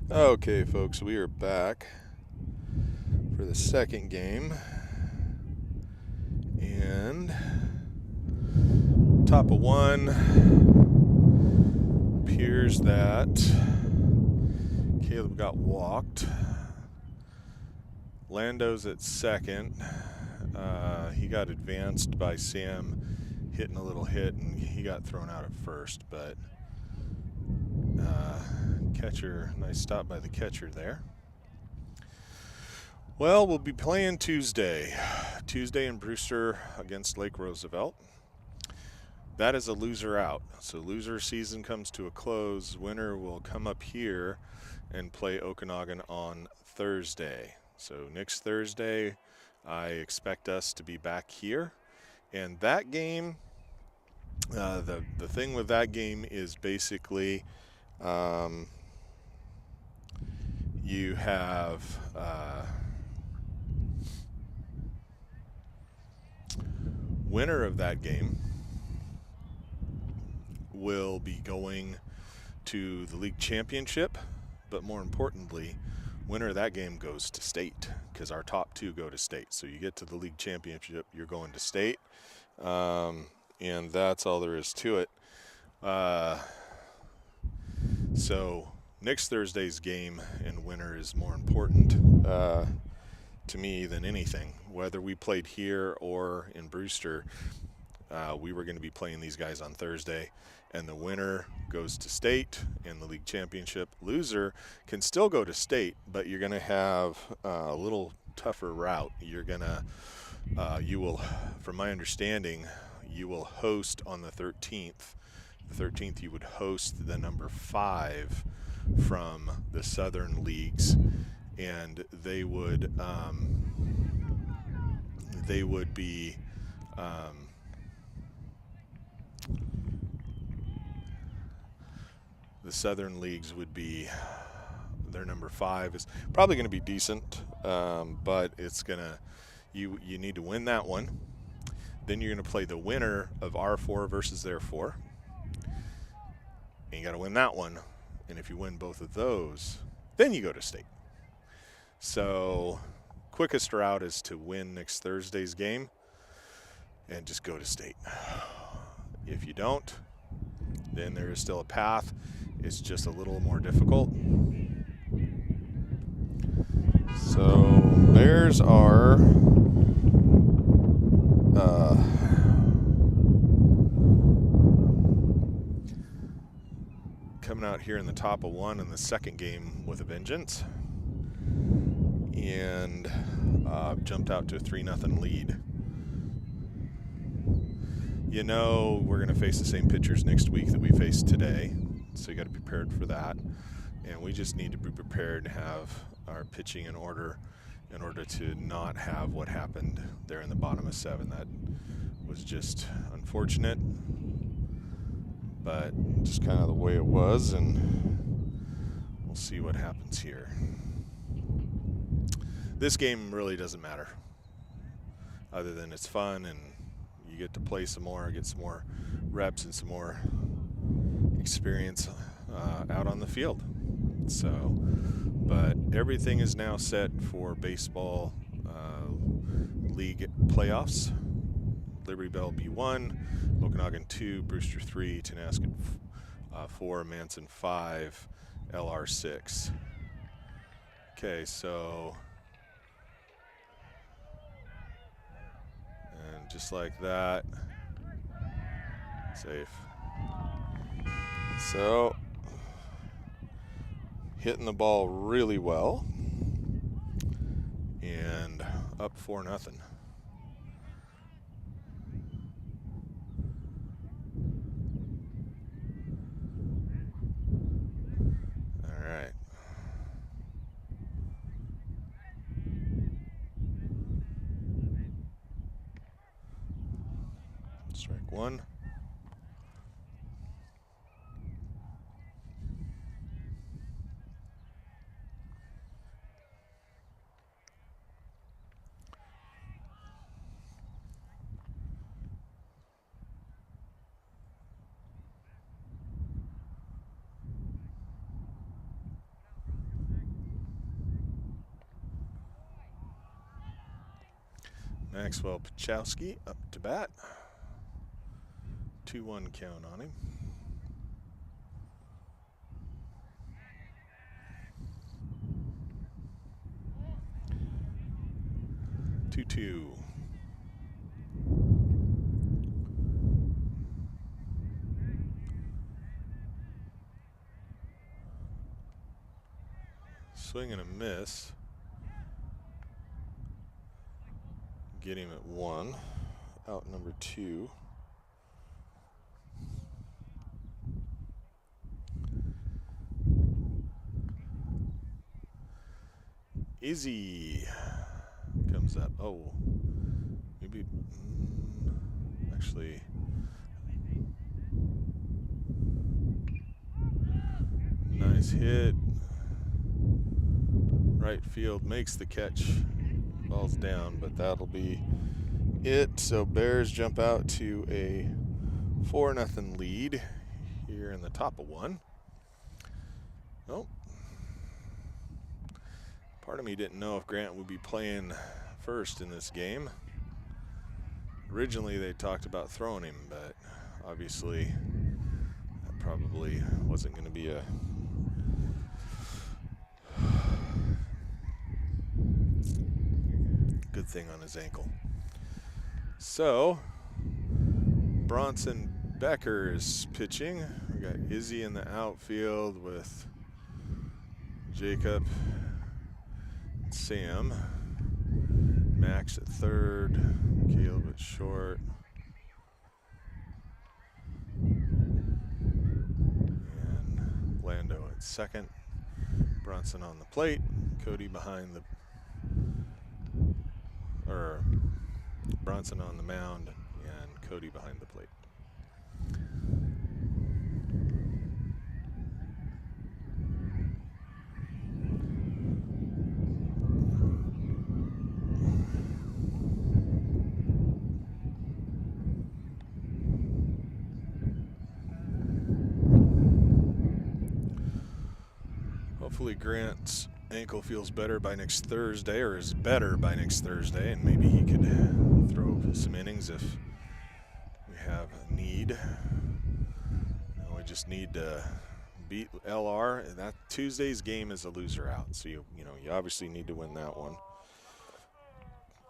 Okay, folks, we are back for the second game. And top of one appears that Caleb got walked. Lando's at second. He got advanced by Sam hitting a little hit, and he got thrown out at first. But catcher, nice stop by the catcher there. Well, we'll be playing Tuesday in Brewster against Lake Roosevelt. That is a loser out. So loser season comes to a close. Winner will come up here and play Okanogan on Thursday. So next Thursday, I expect us to be back here. And that game, the thing with that game is basically you have winner of that game will be going to the league championship, but more importantly, winner of that game goes to state because our top two go to state. So you get to the league championship, you're going to state, and that's all there is to it. So next Thursday's game and winner is more important to me than anything. Whether we played here or in Brewster, we were going to be playing these guys on Thursday, and the winner goes to state in the league championship. Loser can still go to state, but you're going to have a little tougher route. You will, from my understanding, you will host on the 13th. The 13th, you would host the number 5 from the Southern Leagues, and they would be the Southern Leagues would be their number 5 is probably going to be decent, but it's gonna you need to win that one. Then you're going to play the winner of our 4 versus their 4. And you got to win that one. And if you win both of those, then you go to state. So, quickest route is to win next Thursday's game and just go to state. If you don't, then there is still a path. It's just a little more difficult. So, there's our coming out here in the top of one in the second game with a vengeance, and jumped out to a 3-0 lead. You know we're going to face the same pitchers next week that we faced today, so you got to be prepared for that. And we just need to be prepared to have our pitching in order to not have what happened there in the bottom of 7. That was just unfortunate, but just kind of the way it was, and we'll see what happens here. This game really doesn't matter, other than it's fun and you get to play some more, get some more reps and some more experience out on the field. So, but everything is now set for baseball league playoffs. Liberty Bell B1, Okanogan 2, Brewster 3, Tenasket 4, Manson 5, LR 6. Okay, so, and just like that, safe. So, hitting the ball really well, and up 4-0. All right. Strike 1. Maxwell Pachowski up to bat. 2-1 count on him. Two. Swing and a miss. Get him at 1. Out number 2. Izzy comes up. Oh, maybe actually. Nice hit. Right field makes the catch. Ball's down, but that'll be it. So Bears jump out to a 4-0 lead here in the top of 1. Oh. Part of me didn't know if Grant would be playing first in this game. Originally they talked about throwing him, but obviously that probably wasn't going to be a good thing on his ankle. So Bronson Becker is pitching. We got Izzy in the outfield with Jacob, Sam, Max at third, Caleb at short, and Lando at second. Bronson on the plate, Cody behind the, Bronson on the mound, and Cody behind the plate. Hopefully Grant's ankle feels better by next Thursday, or is better by next Thursday, and maybe he could throw some innings if we have a need. We just need to beat LR. That Tuesday's game is a loser out, so you obviously need to win that one.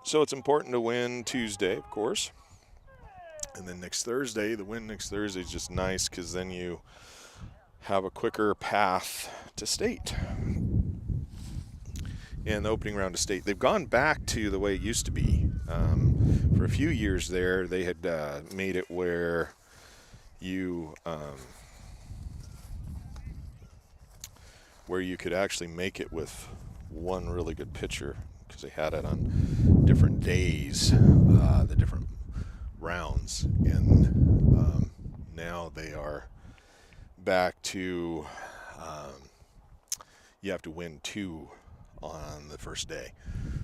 So it's important to win Tuesday, of course. And then next Thursday, the win next Thursday is just nice because then you have a quicker path to state. And the opening round of state, they've gone back to the way it used to be. For a few years there, they had made it where you could actually make it with one really good pitcher because they had it on different days, the different rounds, and now they are back to you have to win 2 on the first day,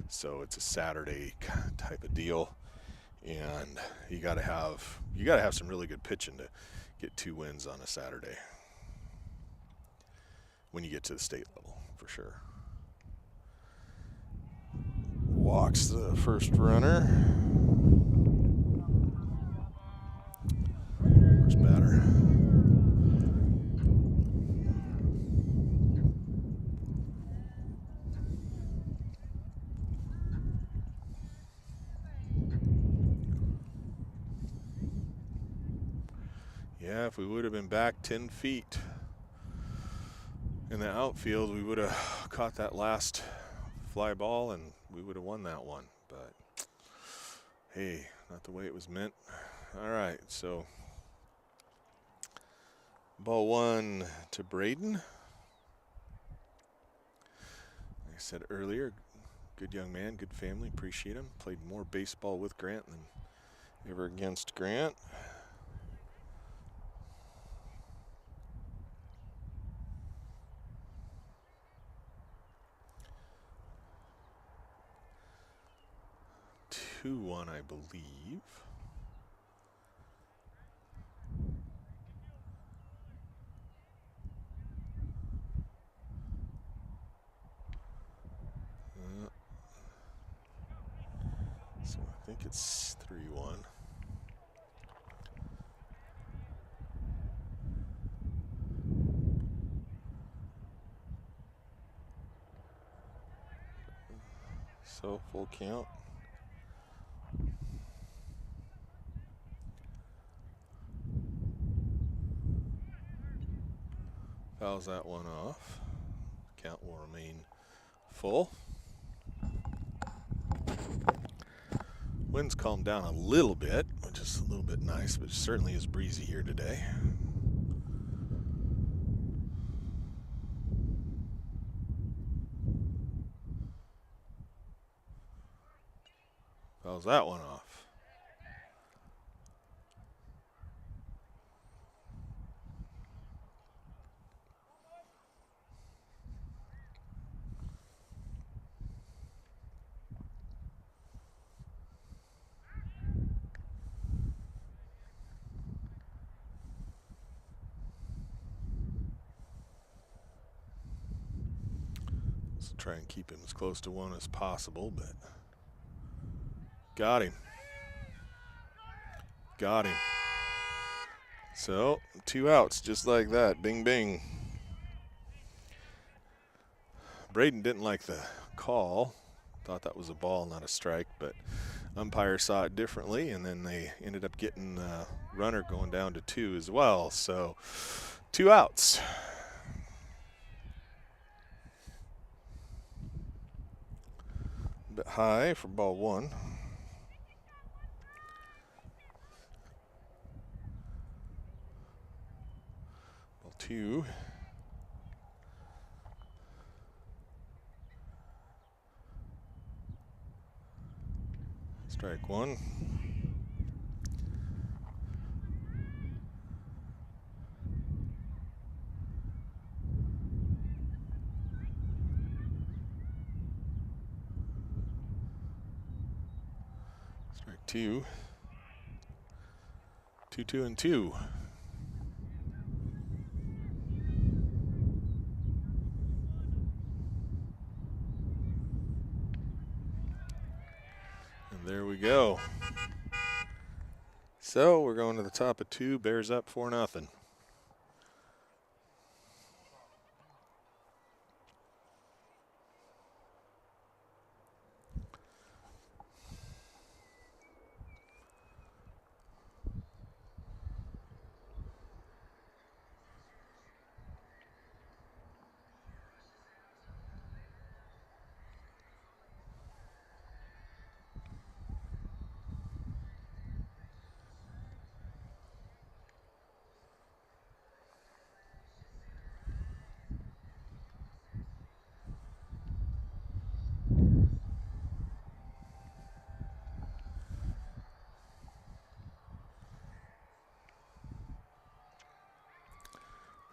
so it's a Saturday type of deal, and you got to have some really good pitching to get 2 wins on a Saturday when you get to the state level, for sure. Walks the first runner. First batter. Yeah, if we would have been back 10 feet in the outfield, we would have caught that last fly ball and we would have won that one. But hey, not the way it was meant. All right, so ball 1 to Braden. Like I said earlier, good young man, good family, appreciate him. Played more baseball with Grant than ever against Grant. One, I believe. So I think it's 3-1. So full count. Fouls that one off. Count will remain full. Wind's calmed down a little bit, which is a little bit nice, but it certainly is breezy here today. Fouls that one off. So try and keep him as close to one as possible, but got him. Got him. So 2 outs just like that. Bing, bing. Braden didn't like the call. Thought that was a ball, not a strike, but umpire saw it differently, and then they ended up getting the runner going down to 2 as well. So 2 outs. A bit high for ball 1. Ball 2. Strike 1. Strike 2. 2, 2, 2. And there we go. So we're going to the top of 2. Bears up 4-0.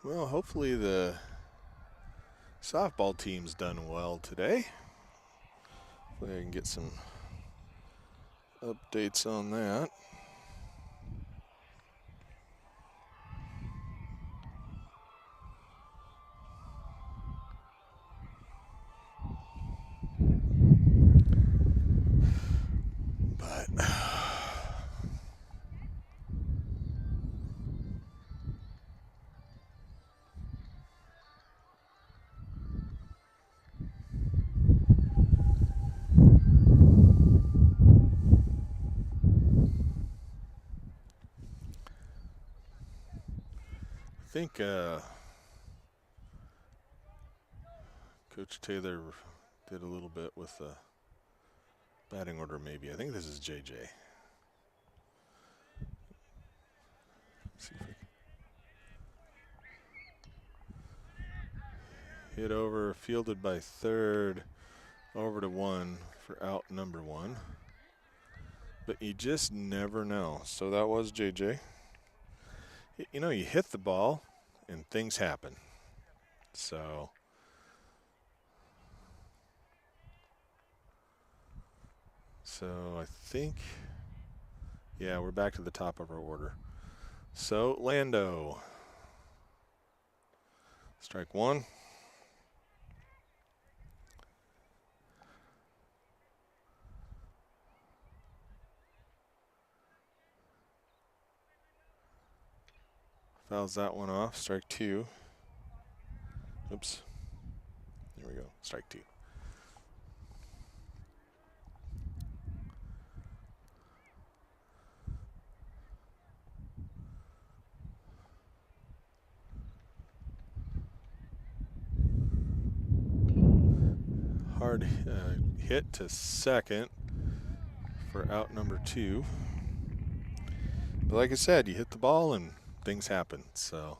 Well, hopefully the softball team's done well today. Hopefully I can get some updates on that. But I think Coach Taylor did a little bit with the batting order maybe. I think this is JJ. See if I hit over, fielded by third, over to 1 for out number 1. But you just never know. So that was JJ. You know, you hit the ball and things happen. So I think, yeah, we're back to the top of our order. So Lando, strike 1. Fouls that one off. Strike two. Oops. There we go. Strike two. Hard hit to second for out number two. But like I said, you hit the ball and things happen. So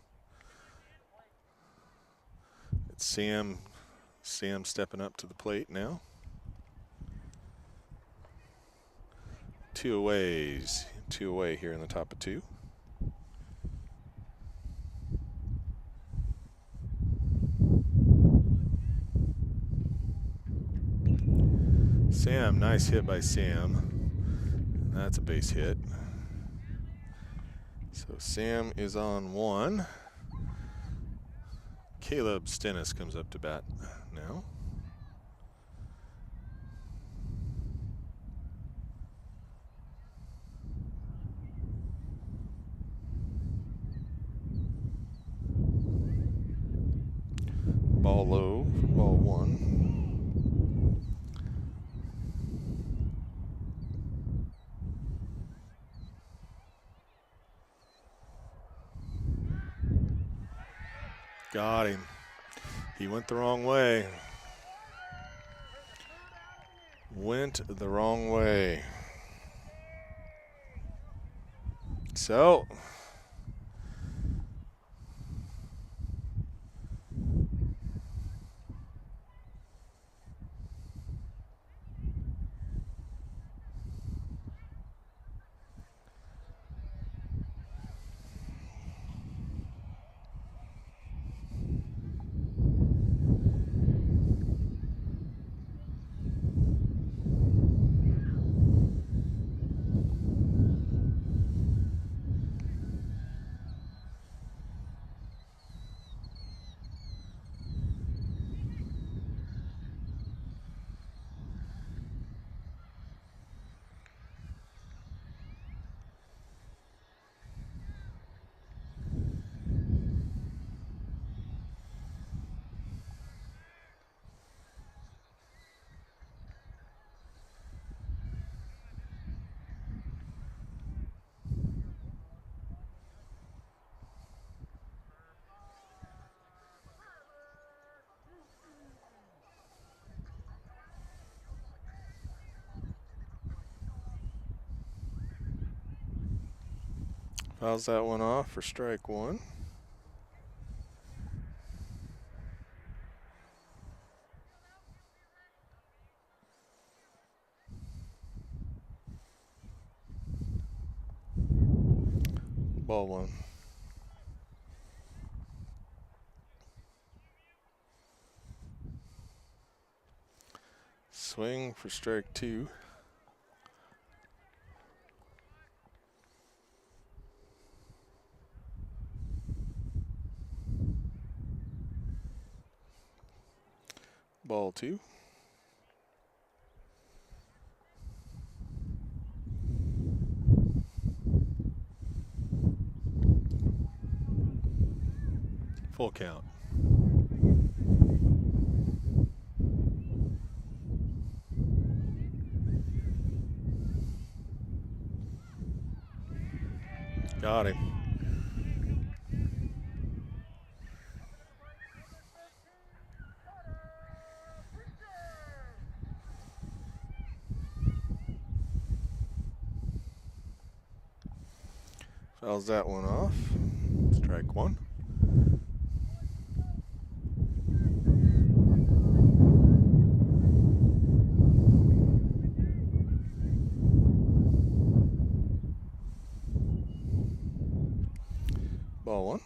it's Sam stepping up to the plate now. Two away here in the top of two. Sam, nice hit by Sam. That's a base hit. So Sam is on one. Caleb Stennis comes up to bat now. Ball low for ball one. Got him. He went the wrong way. Went the wrong way. So fouls that one off for strike one. Ball one. Swing for strike two. Ball two. Full count. Got him. Fouls that one off. Strike one. Ball one.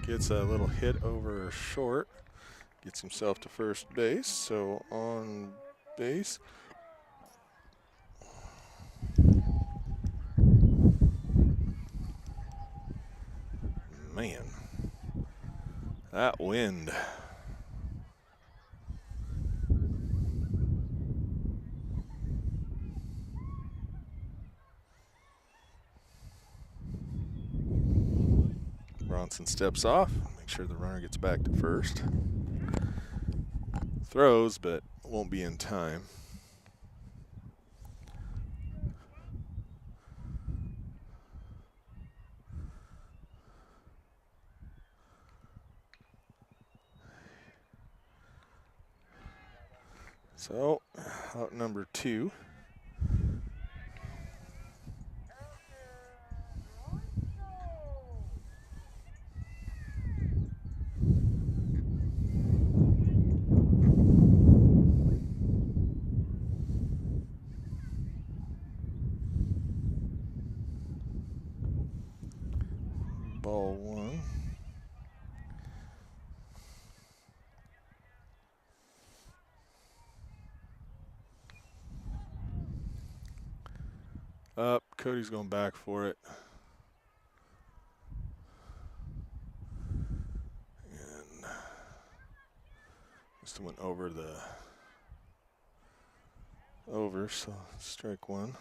Gets a little hit over short. Gets himself to first base. So on base. Man. That wind. Bronson steps off. Make sure the runner gets back to first. Throws, but won't be in time. So, out number 2. Ball 1. Up, Cody's going back for it. And just went over so strike 1.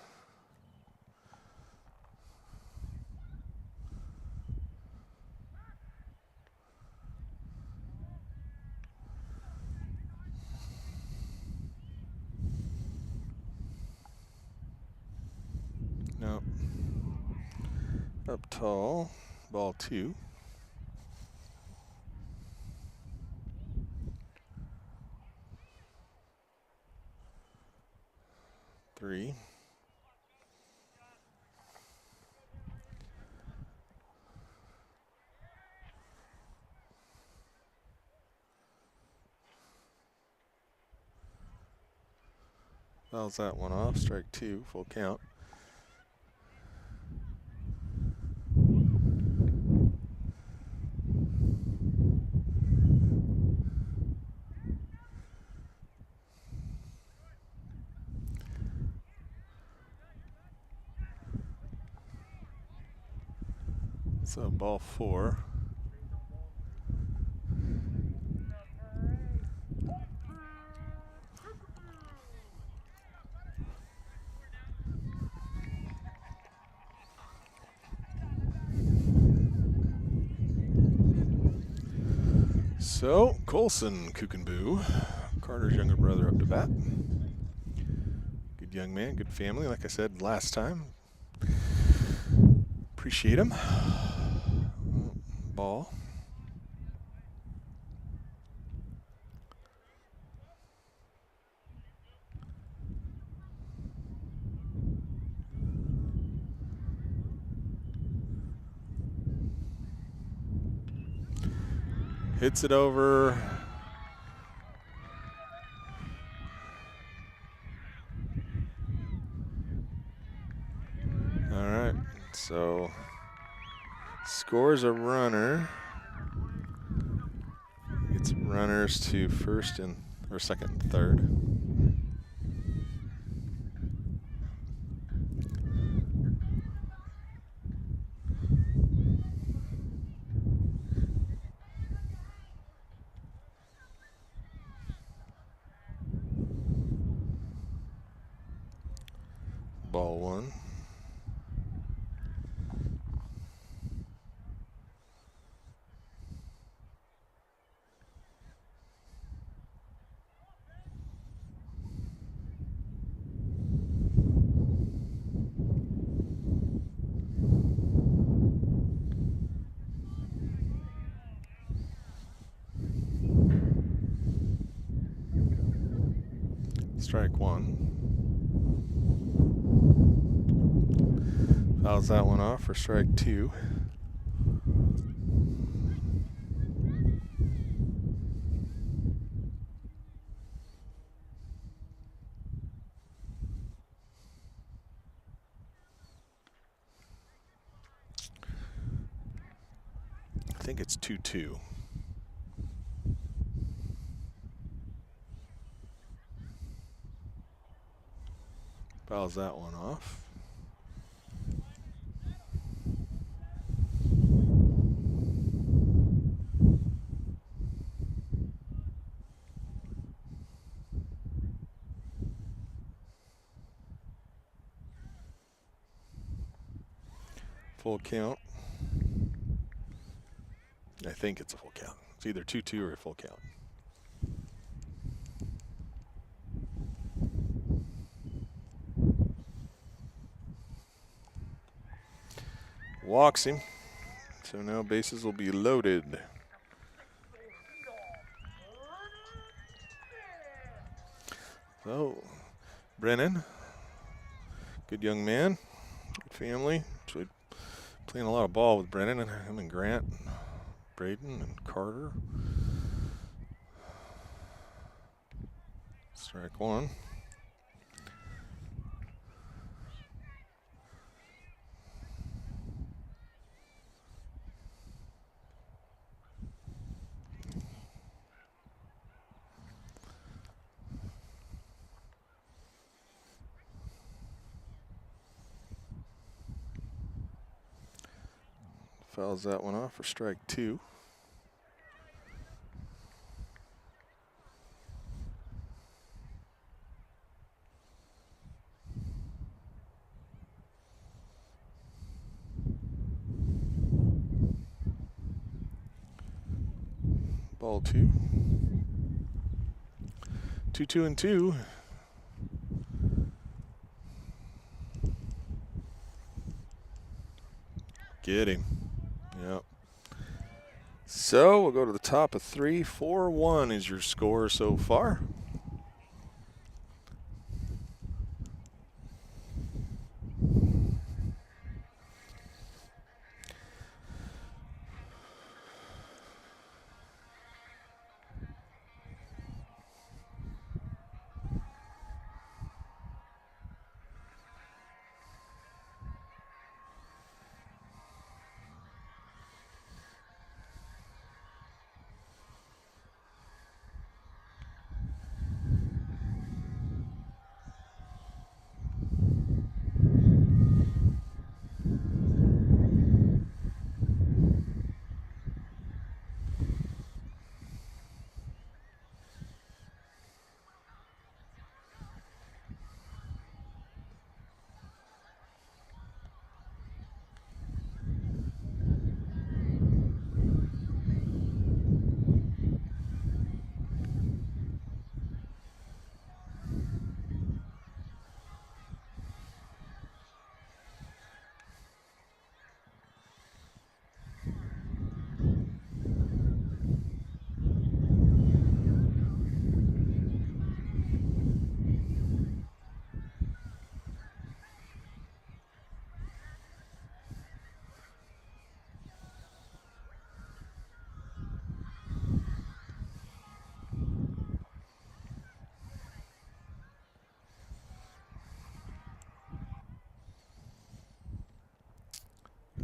Nope. Up tall, ball 2. 3. Fouls that one off, strike 2, full count. So ball 4. So Colson Kukenboo, Carter's younger brother, up to bat. Good young man, good family, like I said last time. Appreciate him. Ball. Hits it over. All right, so scores a runner. Gets runners to first or second and third. Ball 1. Strike 1. Fouls that one off for strike 2. I think it's 2-2. Fouls that one off. Full count. I think it's a full count. It's either 2-2 or a full count. Walks him. So now bases will be loaded. So, Brennan, good young man, good family. So playing a lot of ball with Brennan and him and Grant, Braden and Carter. Strike one. Fouls that one off for strike two. Ball two. 2-2-2. Get him. Yep. So we'll go to the top of 3. 4-1 is your score so far.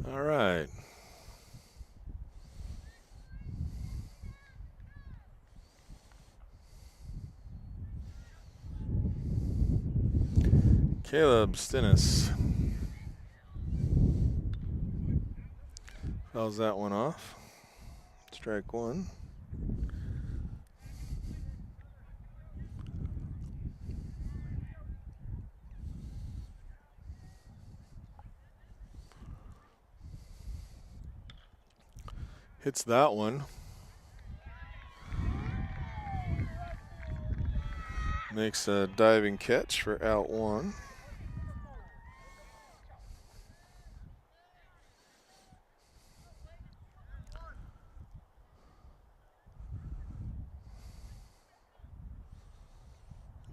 All right. Caleb Stennis fouls that one off. Strike one. Hits that one. Makes a diving catch for out one.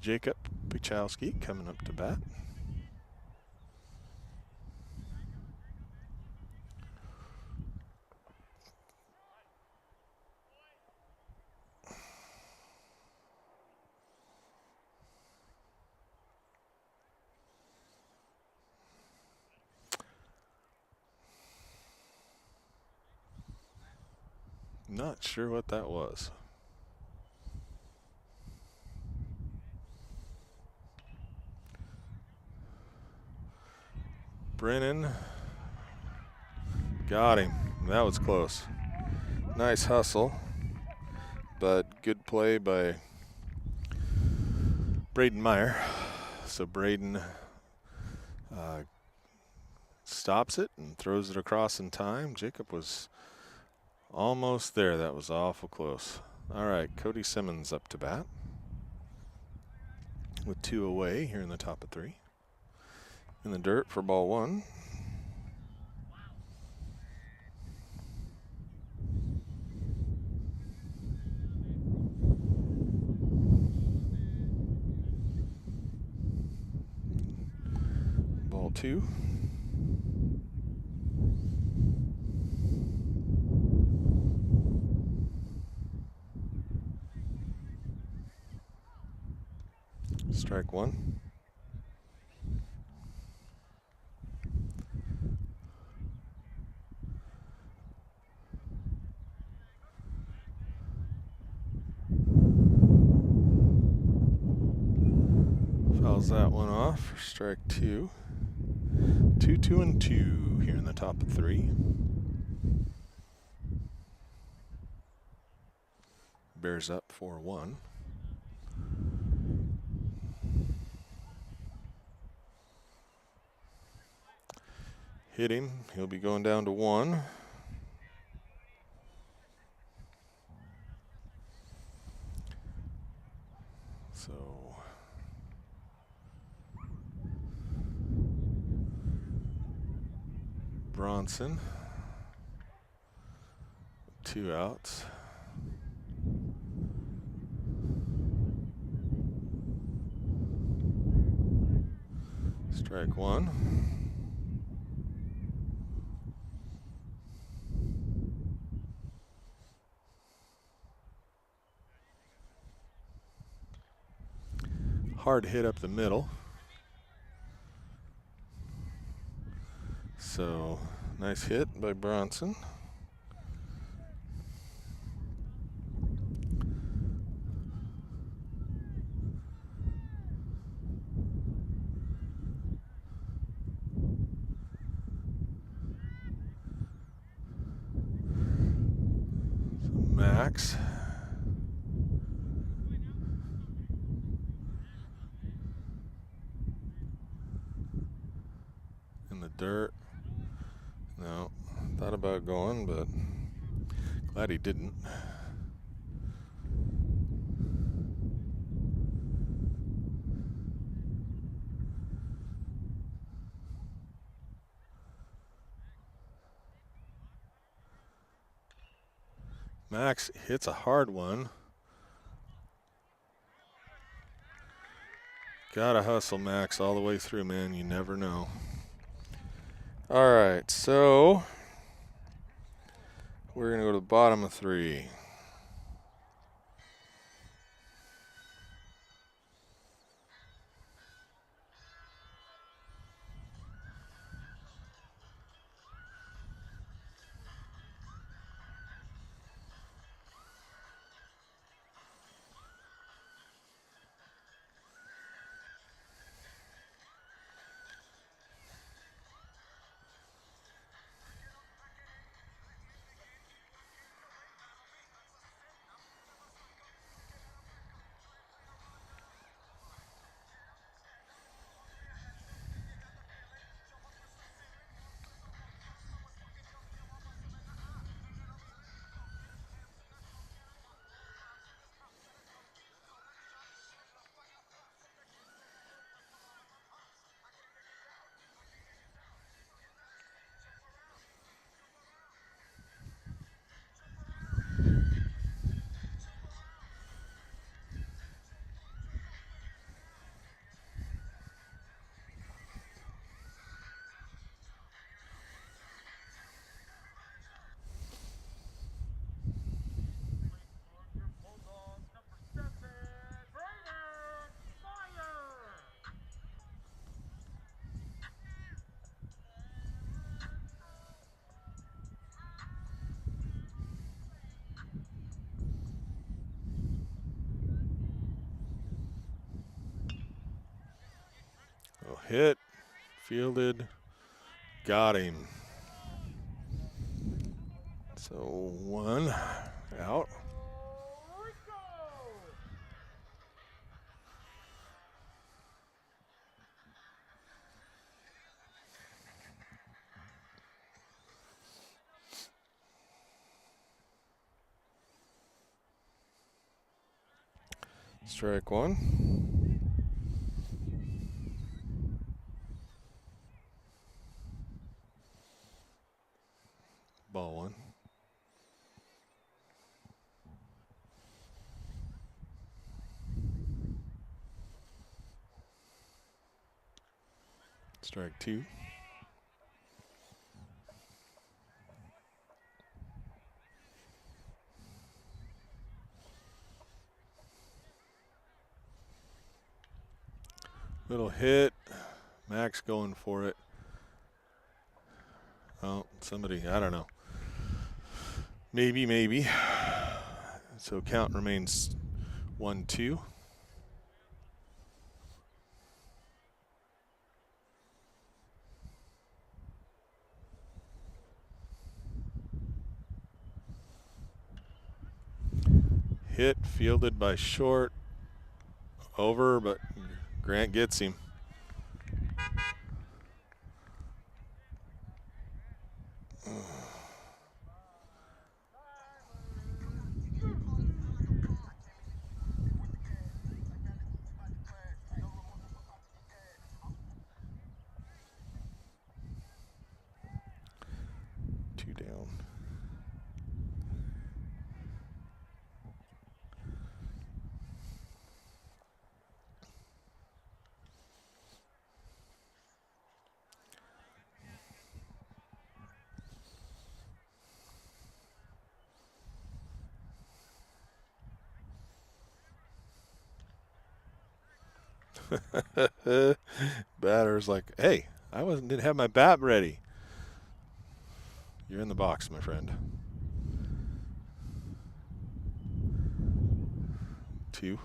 Jacob Pichowski coming up to bat. Not sure what that was. Brennan got him. That was close. Nice hustle, but good play by Braden Meyer. So Braden stops it and throws it across in time. Jacob was almost there. That was awful close. All right, Cody Simmons up to bat with 2 away here in the top of 3. In the dirt for ball 1. Ball 2. Strike 1. Fouls that one off for strike 2. 2, 2, and 2 here in the top of 3. Bears up 4-1. Hit him. He'll be going down to 1. So Bronson, 2 outs. Strike 1. Hard hit up the middle. So, nice hit by Bronson. Max. In the dirt. No, thought about going, but glad he didn't. Max hits a hard one. Gotta hustle, Max, all the way through, man. You never know. All right, so we're going to go to the bottom of 3. Hit, fielded, got him. So 1 out. Strike one. Ball one. Strike two. Little hit. Max going for it. Oh, somebody, I don't know. Maybe. So count remains 1-2. Hit, fielded by Short. Over, but Grant gets him. Two down. Batter's like, hey, didn't have my bat ready. You're in the box, my friend. 2.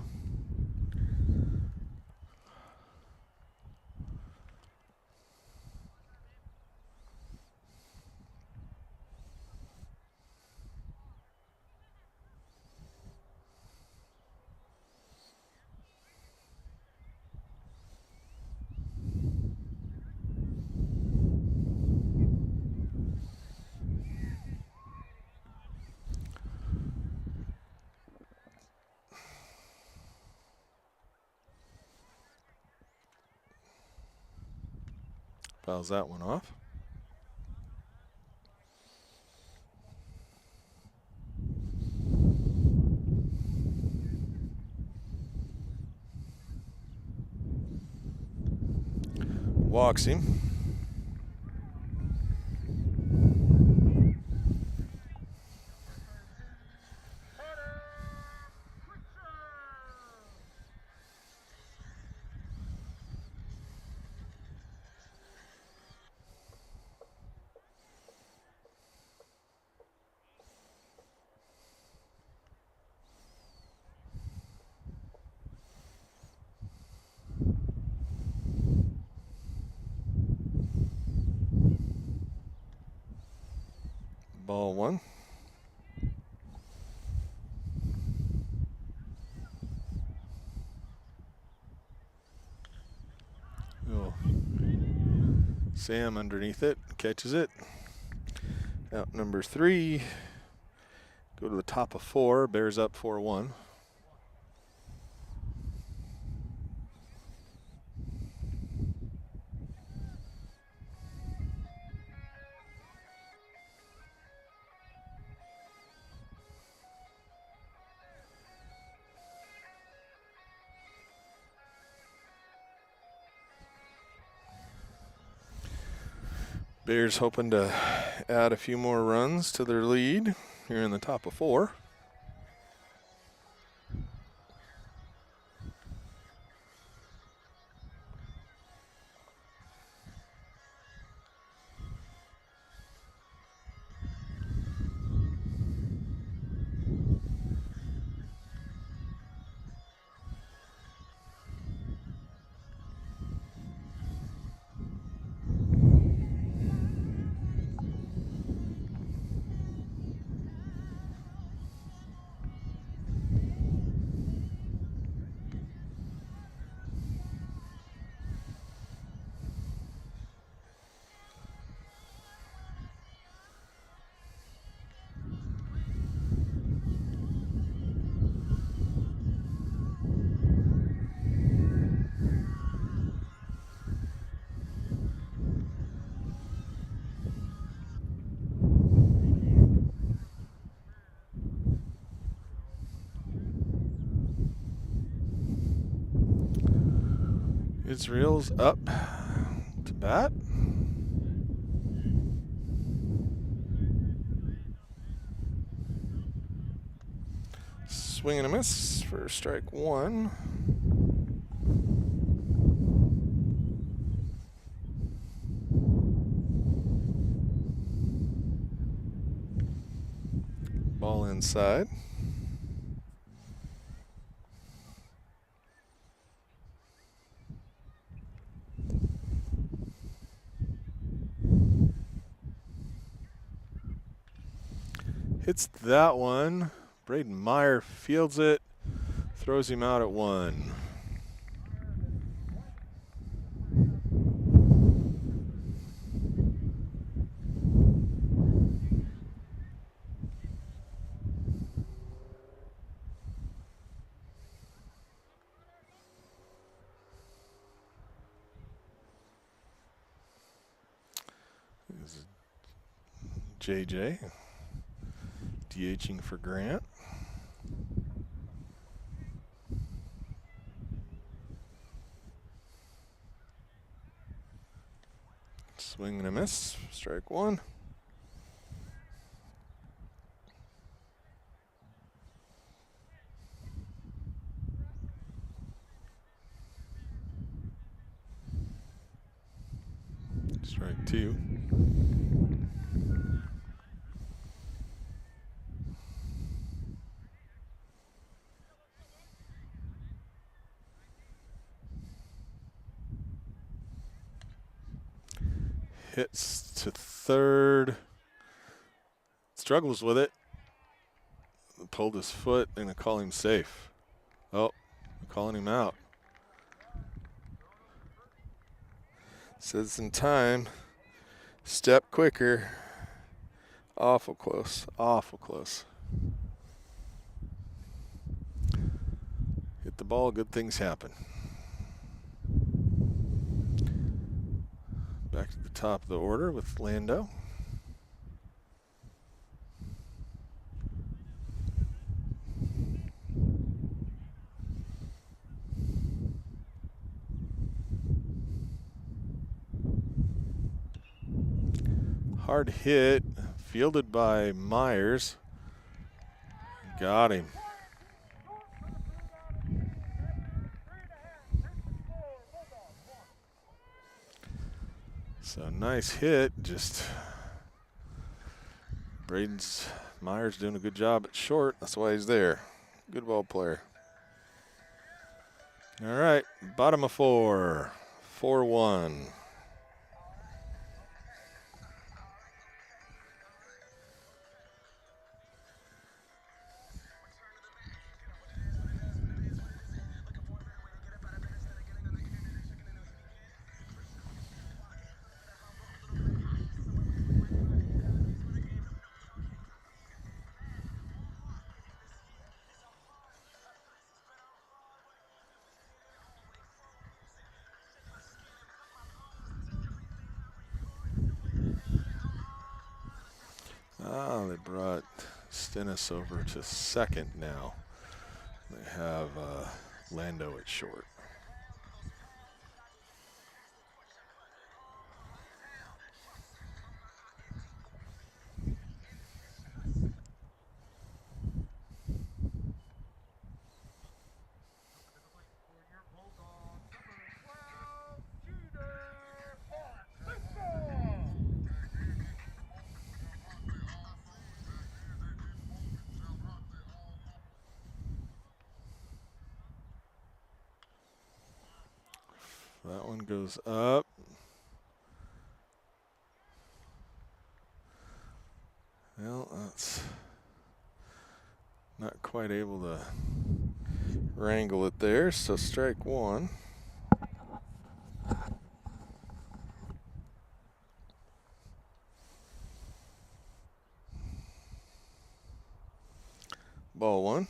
Fouls that one off. Walks him. Ball one. Oh. Sam underneath it, catches it. Out number 3. Go to the top of 4. Bears up 4-1. Bears hoping to add a few more runs to their lead here in the top of 4. Israel's up to bat. Swing and a miss for strike one. Ball inside. Hits that one. Braden Meyer fields it, throws him out at 1. JJ DHing for Grant. Swing and a miss, strike 1. Strike 2. Hits to third. Struggles with it. Pulled his foot and I call him safe. Oh, calling him out. Says in time. Step quicker. Awful close. Awful close. Hit the ball, good things happen. Back to the top of the order with Lando. Hard hit, fielded by Myers. Got him. So nice hit, just Myers doing a good job at short. That's why he's there. Good ball player. All right, bottom of 4, 4-1. They brought Stennis over to second now. They have Lando at short. That one goes up. Well, that's not quite able to wrangle it there, so strike 1. Ball 1.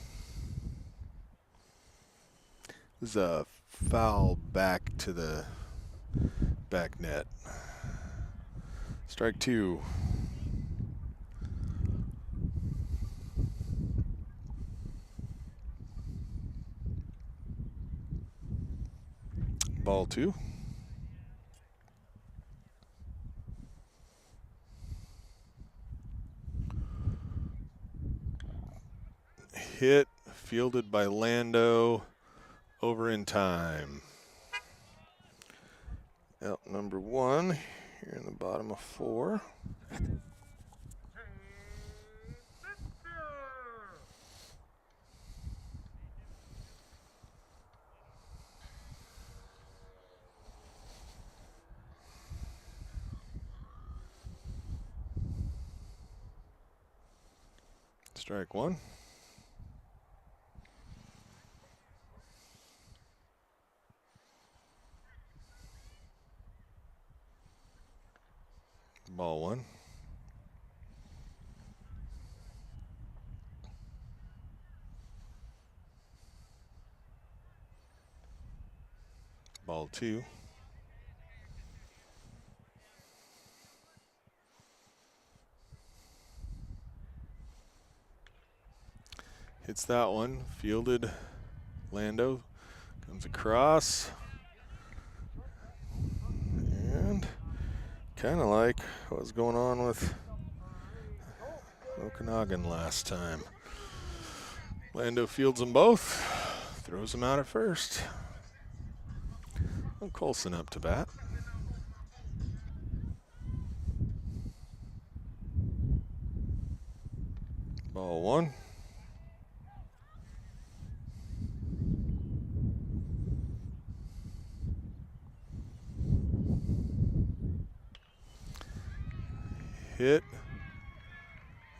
This is a foul back to the back net. Strike 2. Ball 2. Hit, fielded by Lando, over in time. Out number 1 here in the bottom of 4. Strike 1. Ball 1. Ball 2. Hits that one. Fielded. Lando comes across. And kind of like what was going on with Okanogan last time. Lando fields them both. Throws them out at first. And Colson up to bat. Ball 1. Hit.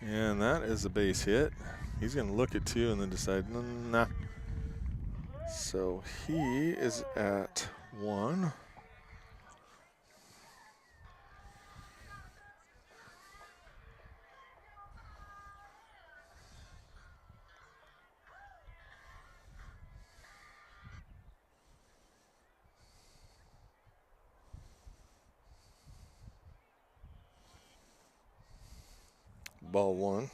And that is a base hit. He's going to look at 2 and then decide, nah. So he is at 1. Ball 1.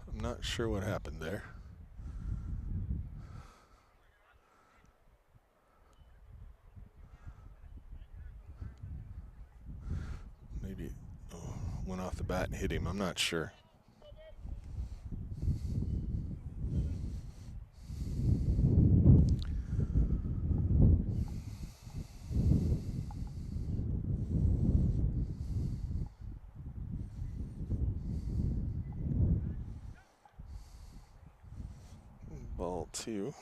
I'm not sure what happened there. Maybe went off the bat and hit him. I'm not sure. Ball 2.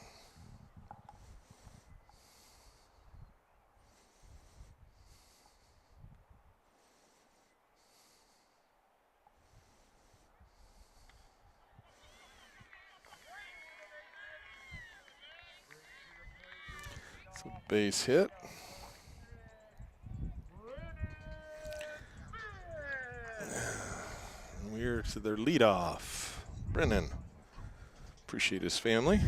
It's a base hit. We're to their leadoff, Brennan. Appreciate his family.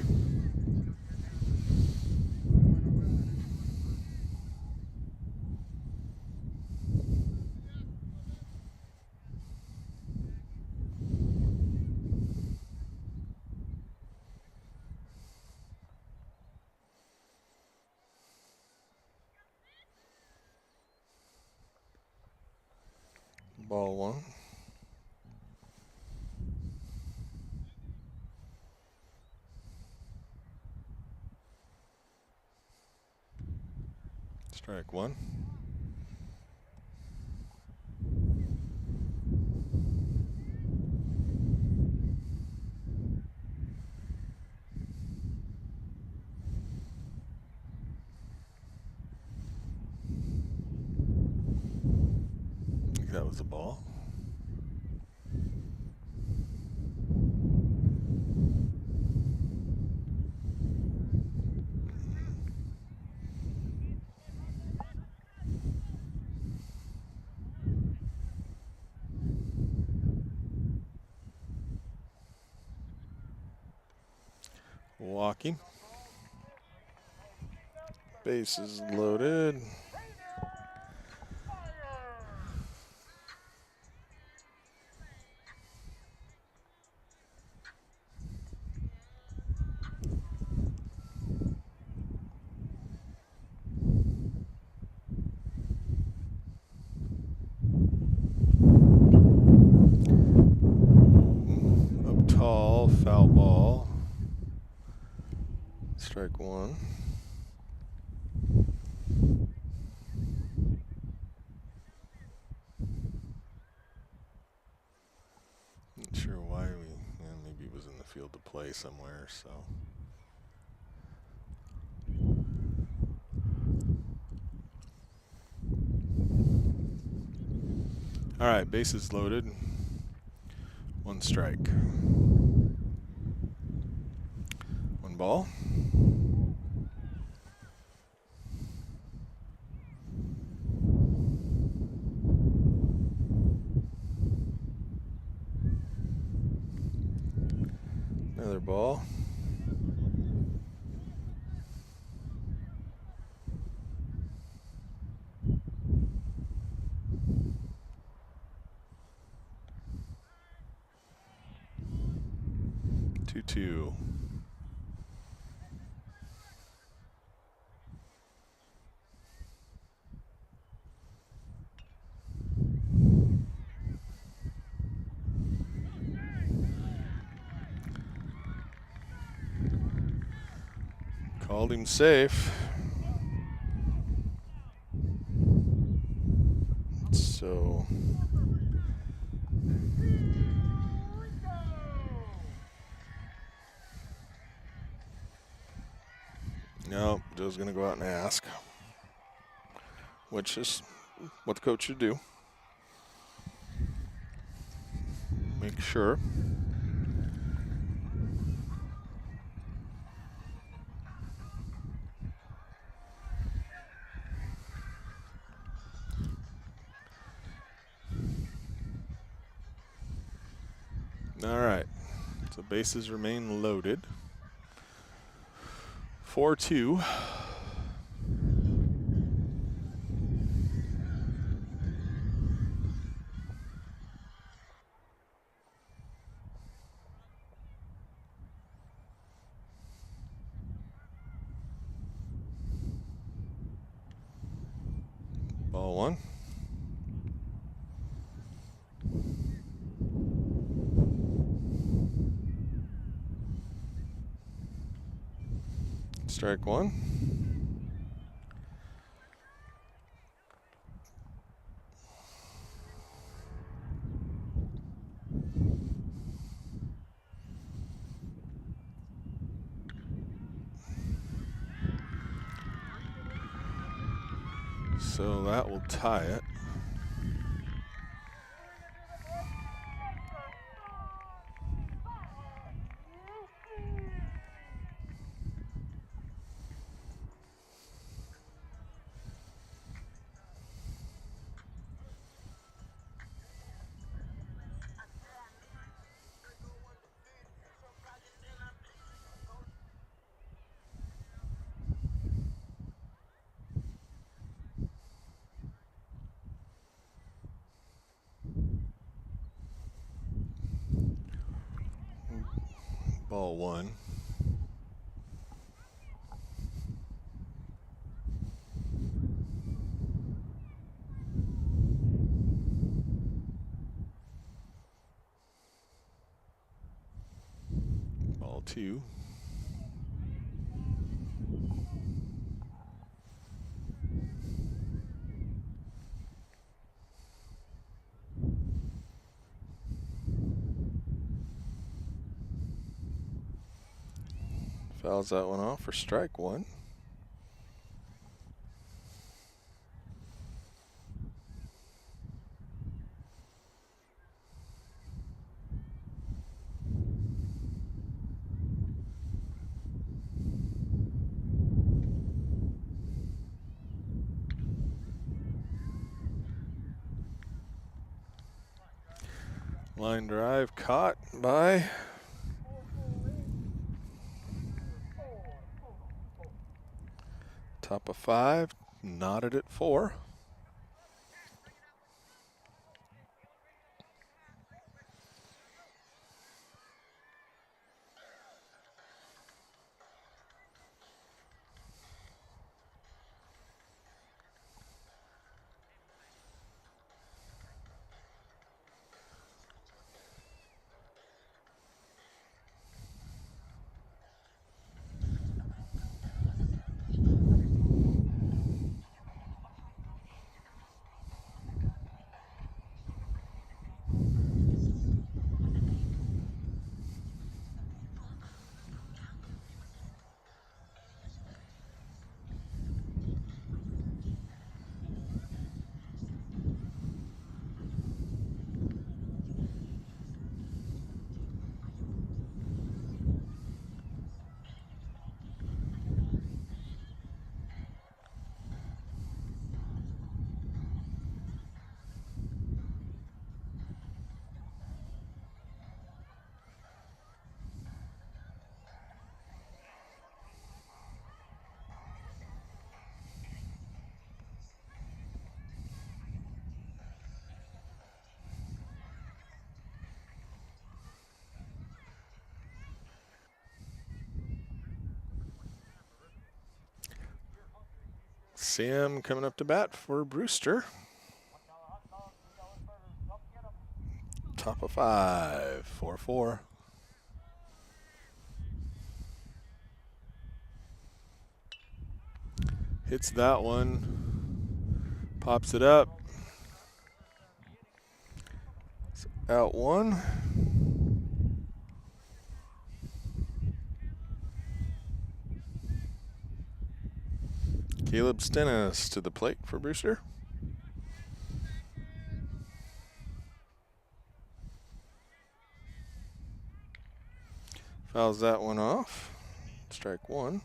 Ball 1. Strike 1. I think that was a ball. Walking. Bases loaded. Strike one. Not sure why maybe he was in the field to play somewhere, so. All right, bases loaded. One strike. One ball. Another ball. Two. Called him safe. So. No, Joe's going to go out and ask, which is what the coach should do. Make sure. All right, so bases remain loaded. 4-2. Ball one. Strike one. So that will tie it. Ball one. Ball two. Fouls that one off for strike one. Line drive caught by top of 5, knotted at 4. Sam coming up to bat for Brewster. Top of 5, 4-4. Hits that one. Pops it up. It's out 1. Caleb Stennis to the plate for Brewster. Fouls that one off. Strike 1.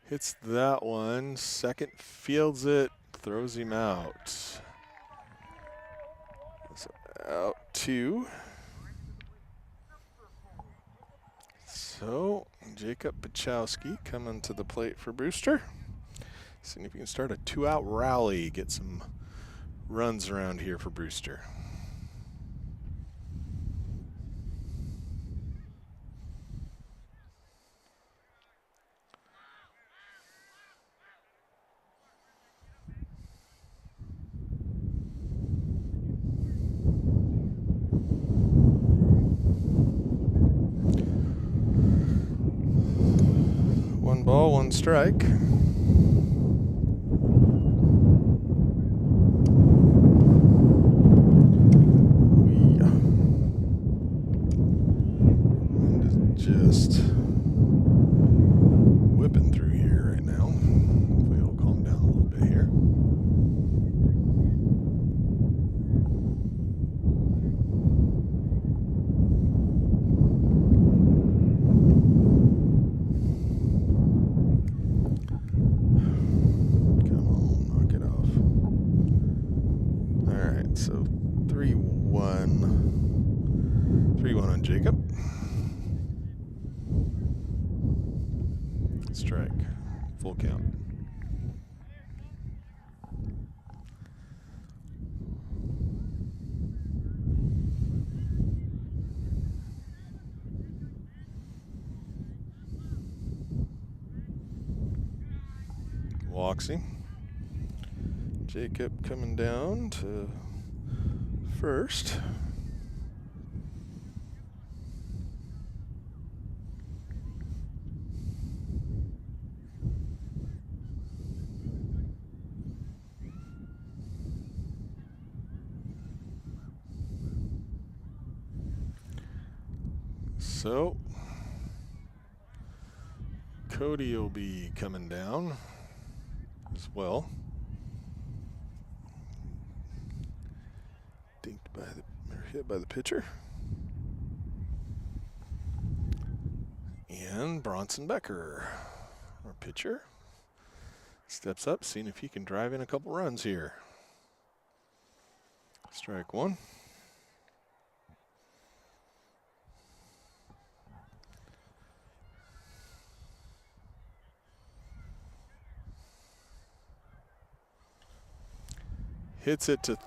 Hits that one. Second fields it. Throws him out. So out 2. So Jacob Pachowski coming to the plate for Brewster. Seeing if he can start a 2-out rally, get some runs around here for Brewster. One ball, 1 strike. Wind is just whipping through here right now. Hopefully it'll calm down a little bit here. So 3-1. 3-1 on Jacob. Strike. Full count. Walksy. Jacob coming down to first. So Cody will be coming down as well. Hit by the pitcher. And Bronson Becker, our pitcher, steps up, seeing if he can drive in a couple runs here. Strike 1. Hits it to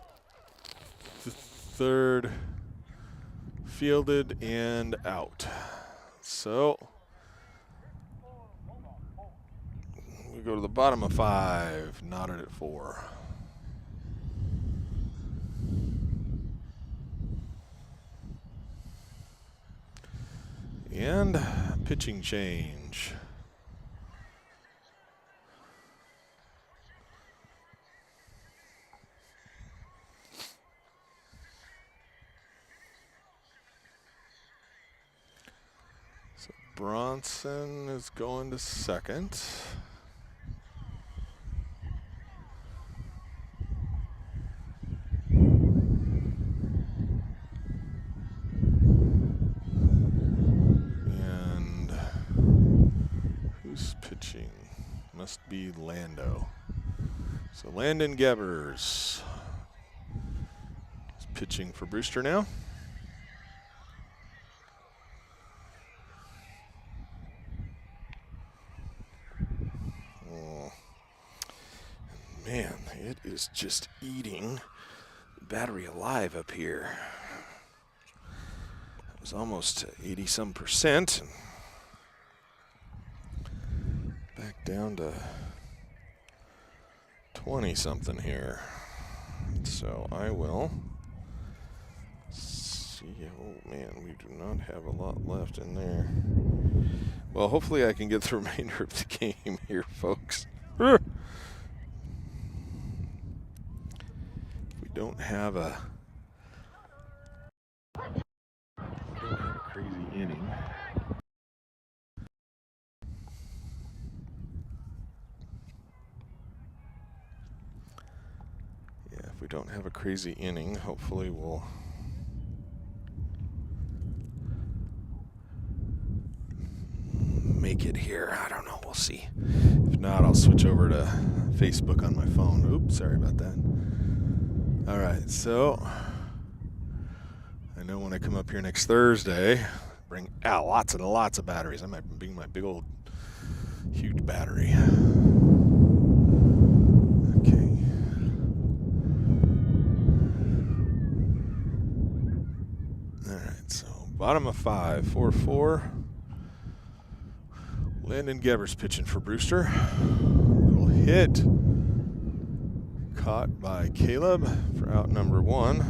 third, fielded and out. So we go to the bottom of 5, knotted at 4. And pitching change. Bronson is going to second. And who's pitching? Must be Lando. So Landon Gebers is pitching for Brewster now. is just eating the battery alive up here. It was almost 80-some%. Back down to 20-something here. So I will see. Oh man, we do not have a lot left in there. Well, hopefully I can get the remainder of the game here, folks. We don't have a crazy inning. Yeah, if we don't have a crazy inning, hopefully we'll make it here. I don't know. We'll see. If not, I'll switch over to Facebook on my phone. Oops, sorry about that. All right, so I know when I come up here next Thursday, bring out lots and lots of batteries. I might bring my big old huge battery. Okay. All right, so bottom of 5, 4-4. Landon Gebber's pitching for Brewster. Little hit. Caught by Caleb for out number 1.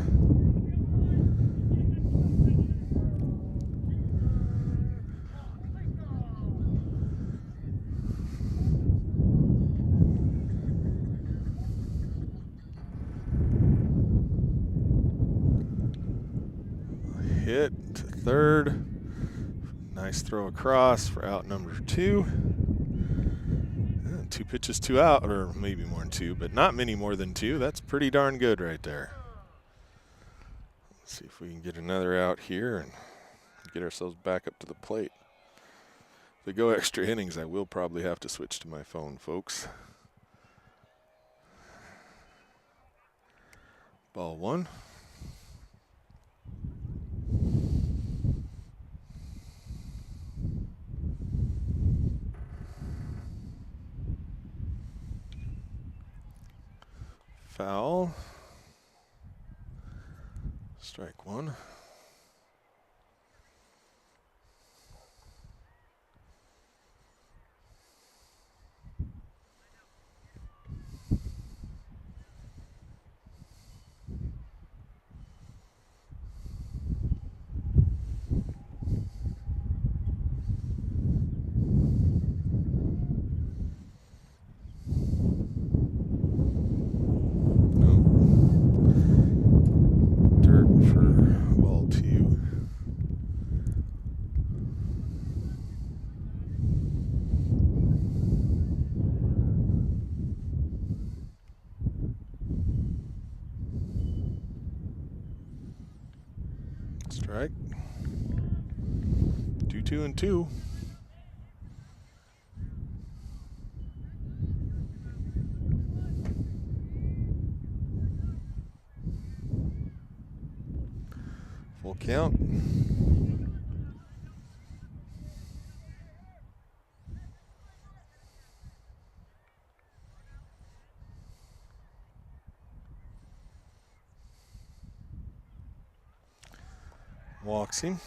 Hit to third. Nice throw across for out number 2. 2 pitches, 2 out, or maybe more than 2, but not many more than 2. That's pretty darn good right there. Let's see if we can get another out here and get ourselves back up to the plate. If we go extra innings, I will probably have to switch to my phone, folks. Ball 1. Foul. Strike 1. Strike. 2-2-2. Full count. Walks him.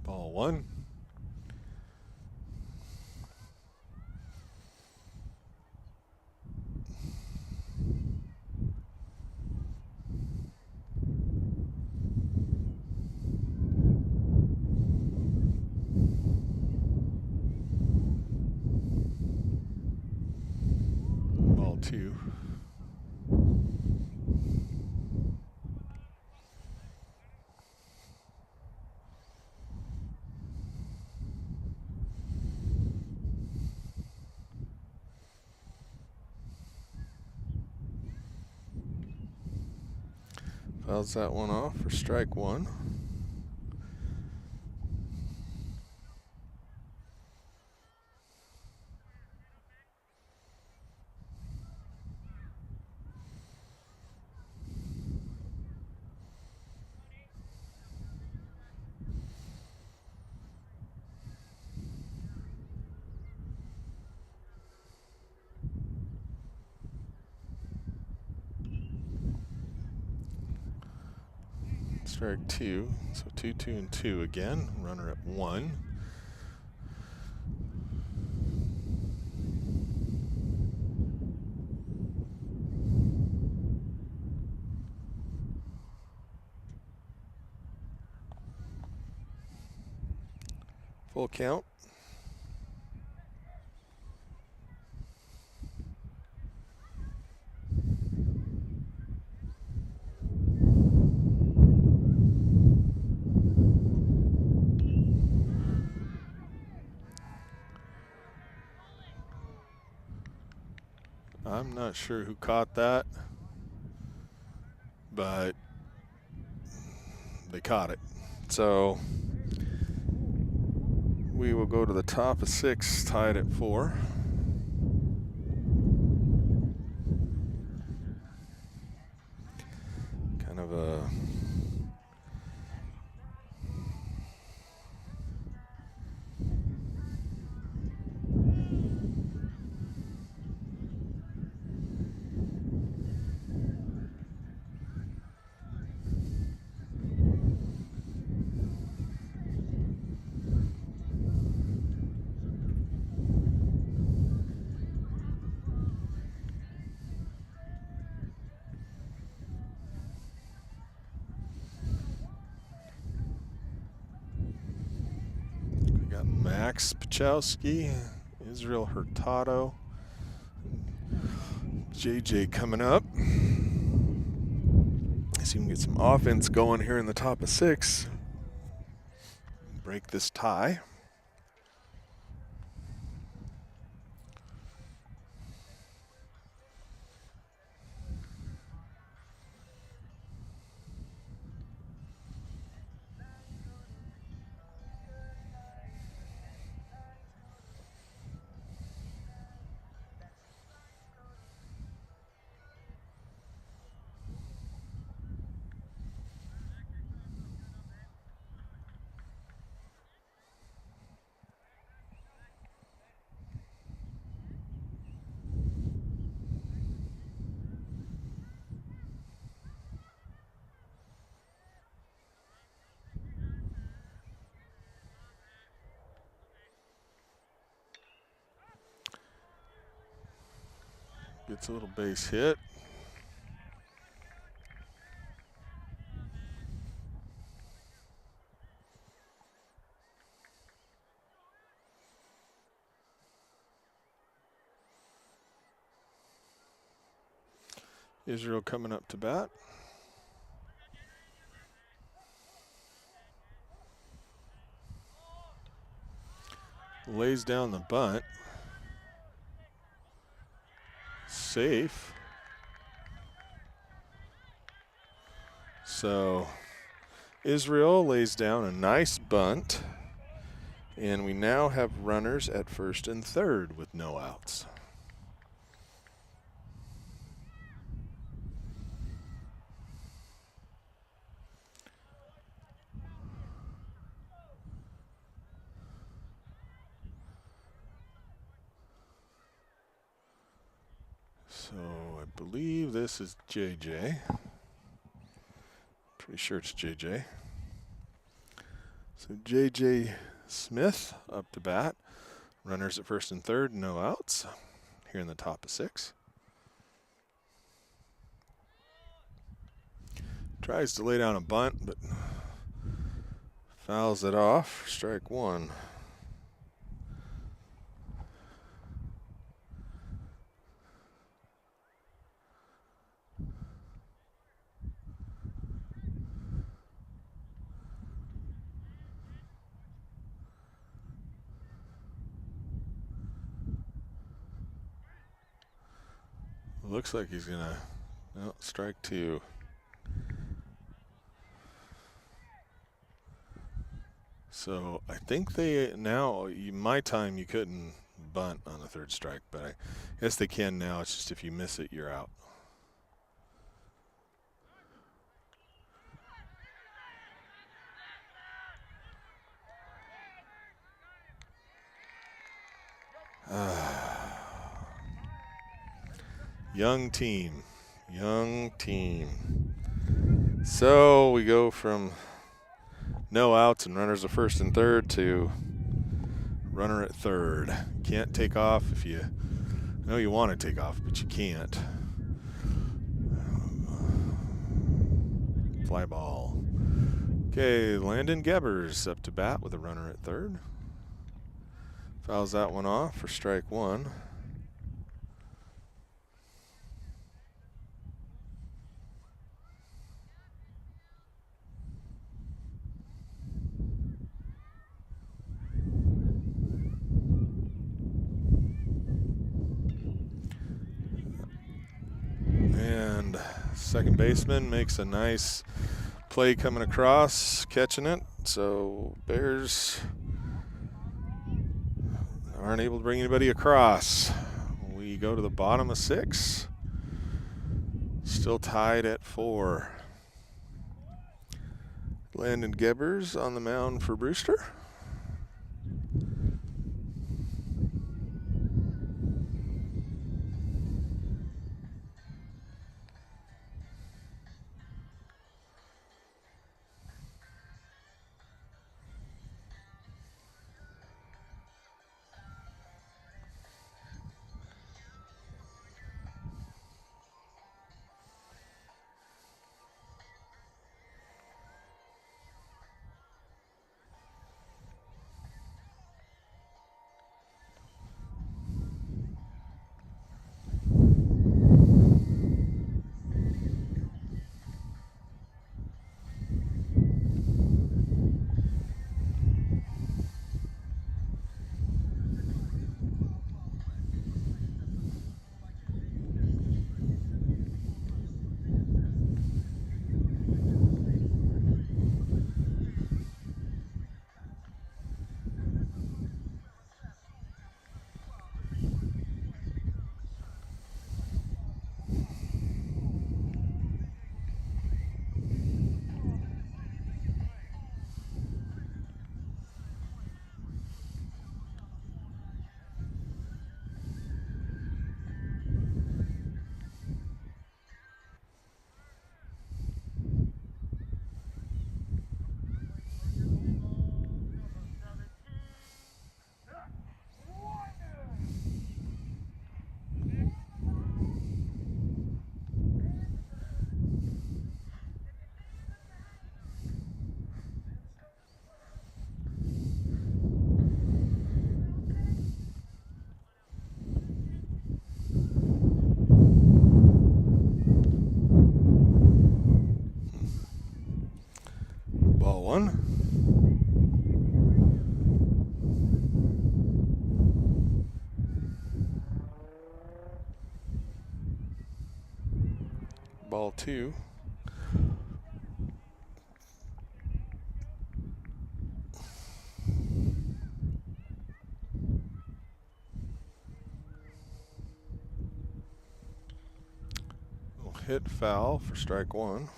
Ball 1. Ball 2. Fouls that one off for strike one. Strike two, so 2, 2, and 2 again. Runner at 1. Full count. I'm not sure who caught that, but they caught it. So we will go to the top of 6, tied at 4. Kind of a Max Pachowski, Israel Hurtado, JJ coming up. See if we can get some offense going here in the top of 6. Break this tie. Gets a little base hit. Israel coming up to bat. Lays down the bunt. Safe. So Israel lays down a nice bunt. And we now have runners at first and third with no outs. So I believe this is JJ. Pretty sure it's JJ. So JJ Smith up to bat. Runners at first and third, no outs. Here in the top of 6. Tries to lay down a bunt, but fouls it off. Strike 1. Looks like he's gonna, no, strike 2. So I think they now, my time, you couldn't bunt on the third strike, but I guess they can now. It's just if you miss it, you're out. Young team. Young team. So we go from no outs and runners at first and third to runner at third. Can't take off if you know you want to take off, but you can't. Fly ball. Okay, Landon Gebbers up to bat with a runner at third. Fouls that one off for strike one. And second baseman makes a nice play coming across, catching it. So Bears aren't able to bring anybody across. We go to the bottom of 6. Still tied at 4. Landon Gebbers on the mound for Brewster. Ball 1. Ball 2. Hit foul for strike 1.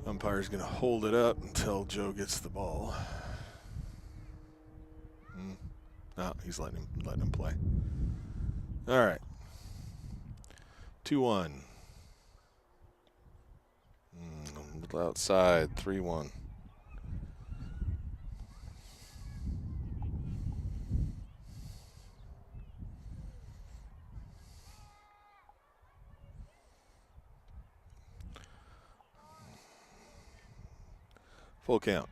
Umpire's going to hold it up until Joe gets the ball. No, he's letting him play. All right. 2-1. A little outside. 3-1. Full count.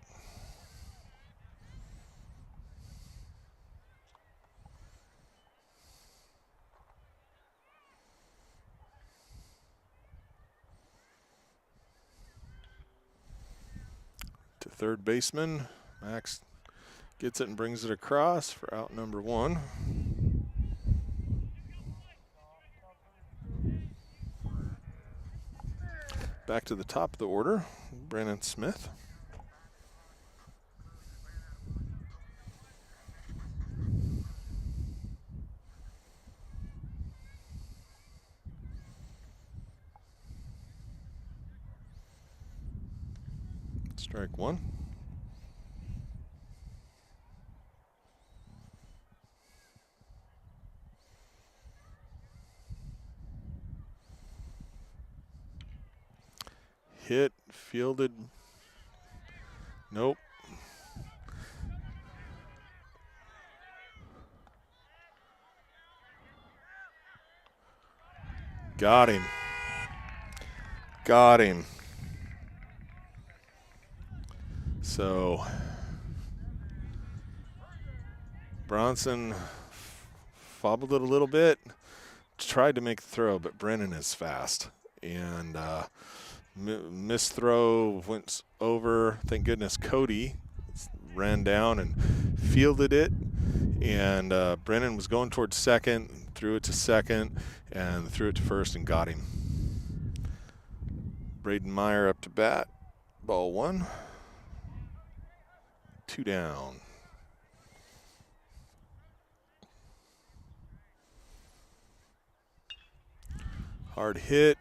to third baseman. Max gets it and brings it across for out number 1. Back to the top of the order, Brandon Smith. Strike 1. Hit, fielded. Nope. Got him. Got him. So Bronson fobbled it a little bit, tried to make the throw, but Brennan is fast. And missed throw, went over. Thank goodness Cody ran down and fielded it. And Brennan was going towards second, threw it to second, and threw it to first and got him. Braden Meyer up to bat. Ball 1. 2 down. Hard hit.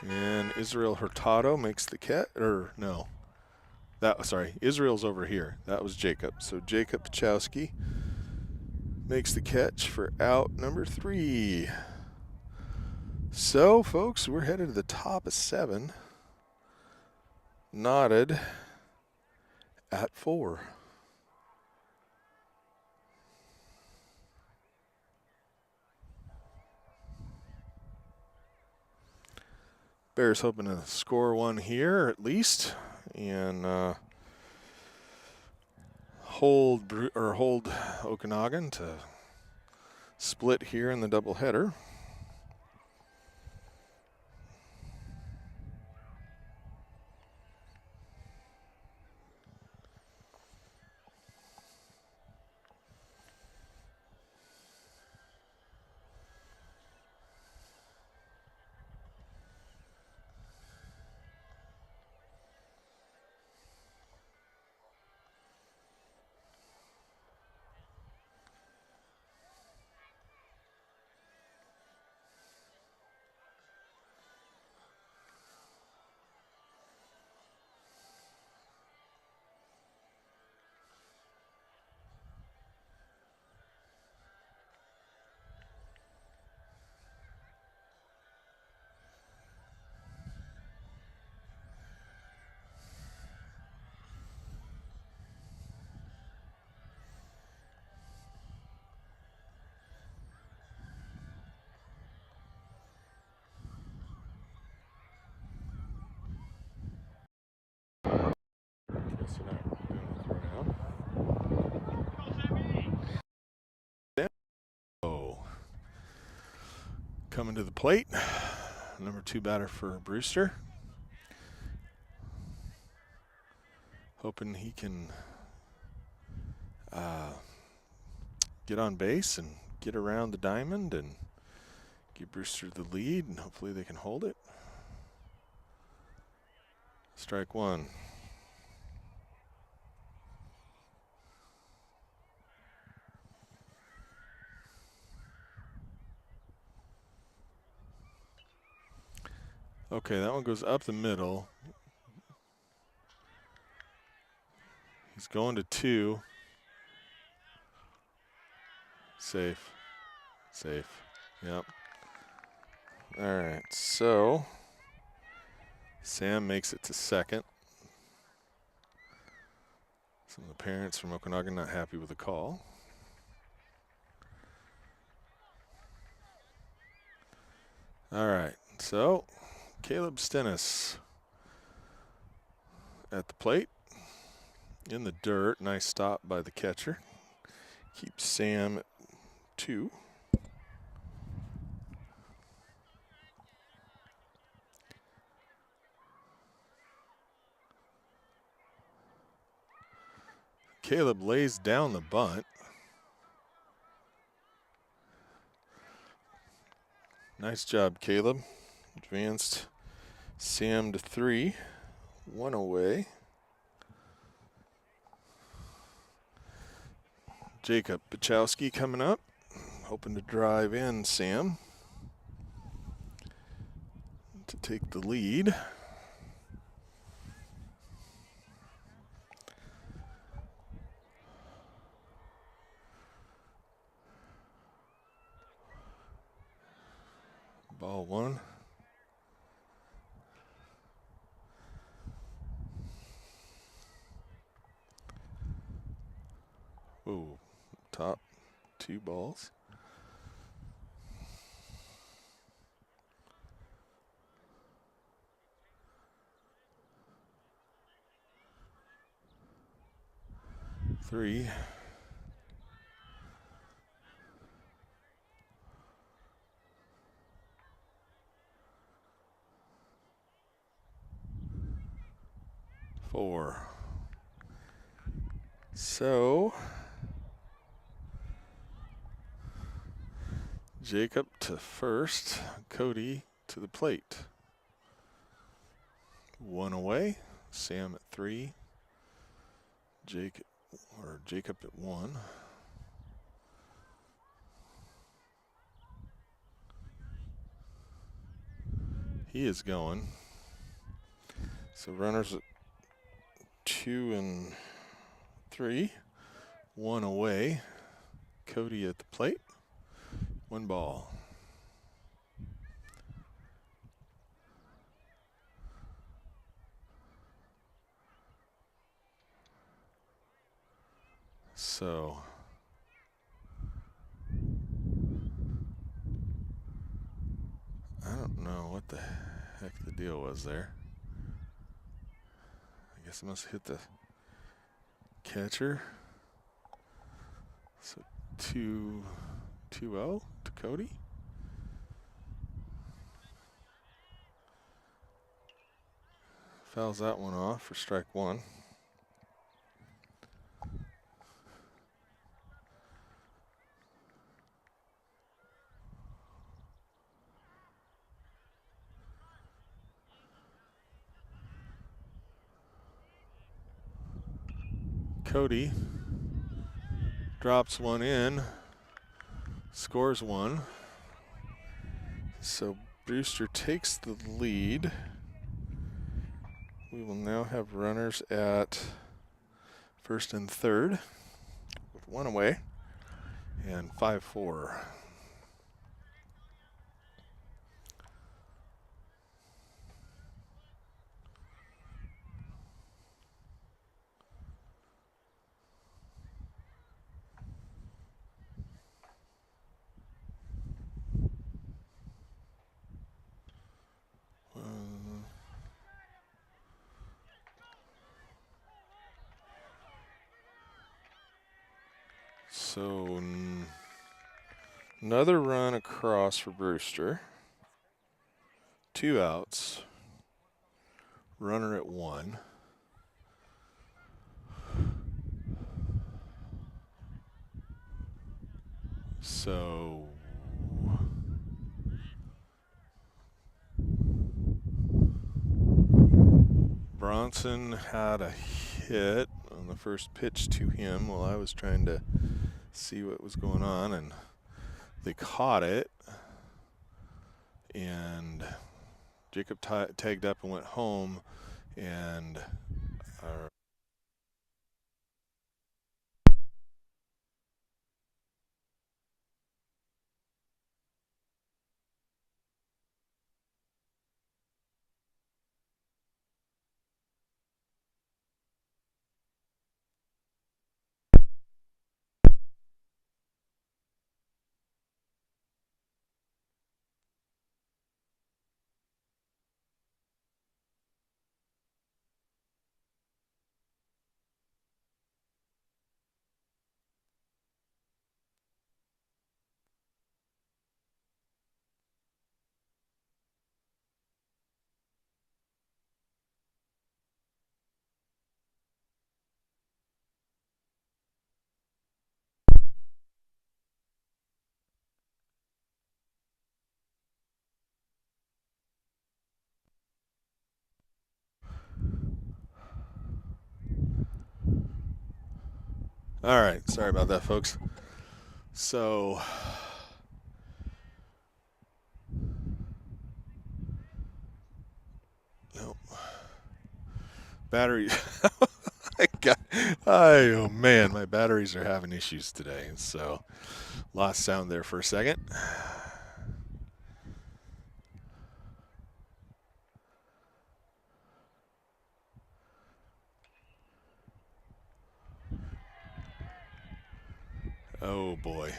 And Israel Hurtado makes the catch. Or no. Israel's over here. That was Jacob. So Jacob Pachowski makes the catch for out number 3. So, folks, we're headed to the top of 7. Knotted at 4. Bears hoping to score one here at least, and hold Okanogan to split here in the doubleheader. Coming to the plate, number 2 batter for Brewster. Hoping he can get on base and get around the diamond and give Brewster the lead, and hopefully they can hold it. Strike 1. Okay, that one goes up the middle. He's going to 2. Safe. Safe. Yep. All right, so Sam makes it to second. Some of the parents from Okanogan not happy with the call. All right, so Caleb Stennis at the plate. In the dirt, nice stop by the catcher. Keeps Sam at 2. Caleb lays down the bunt. Nice job, Caleb. Advanced Sam to 3, 1 away. Jacob Bachowski coming up, hoping to drive in Sam to take the lead. Ball 1. Ooh, top 2 balls. Three. Four. So Jacob to first, Cody to the plate. 1 away, Sam at 3, Jacob at 1. He is going. So runners at 2 and 3, 1 away. Cody at the plate. 1 ball. So I don't know what the heck the deal was there. I guess I must hit the catcher. So 2-0 to Cody. Fouls that one off for strike 1. Cody drops one in, scores 1. So Brewster takes the lead. We will now have runners at first and third with 1 away and 5-4. So another run across for Brewster. 2 outs. Runner at 1. So Bronson had a hit on the first pitch to him while I was trying to see what was going on, and they caught it, and Jacob tagged up and went home, and All right, sorry about that, folks. So, no, battery. Oh man, my batteries are having issues today. So, lost sound there for a second. Oh boy.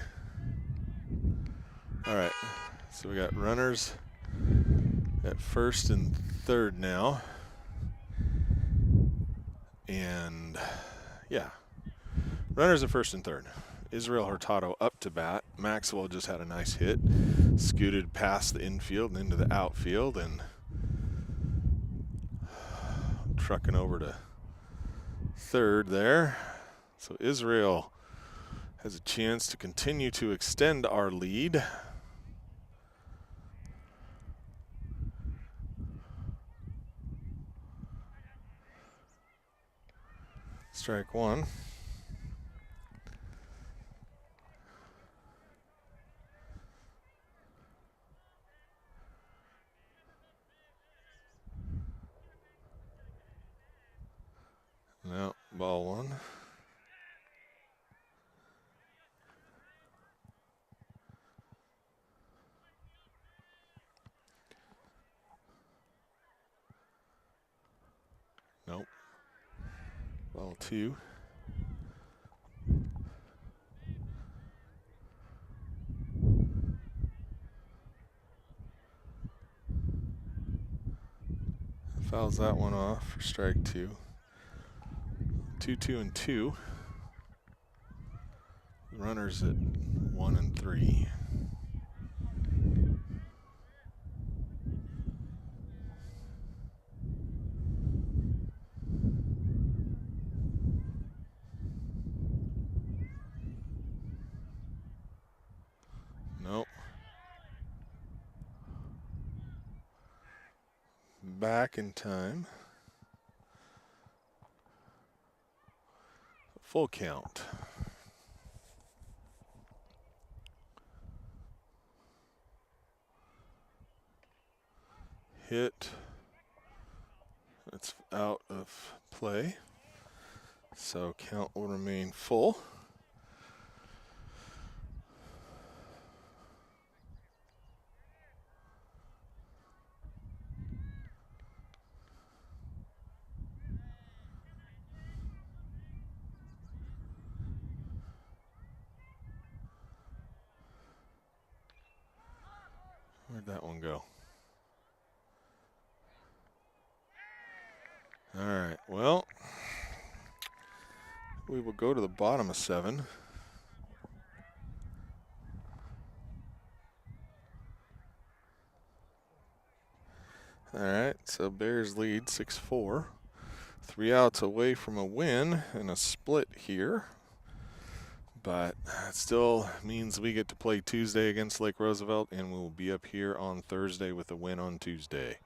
All right, so we got runners at first and third now. And yeah, runners at first and third. Israel Hurtado up to bat. Maxwell just had a nice hit, scooted past the infield and into the outfield, and trucking over to third there. So Israel has a chance to continue to extend our lead. Strike one. No, ball one. Nope. Ball two. Fouls that one off for strike two. 2, 2, and 2. Runners at 1 and 3. Nope. Back in time. Full count. Hit. It's out of play. So count will remain full. Where'd that one go? All right, well, we will go to the bottom of 7. All right, so Bears lead 6-4. 3 outs away from a win and a split here. But it still means we get to play Tuesday against Lake Roosevelt, and we will be up here on Thursday with a win on Tuesday.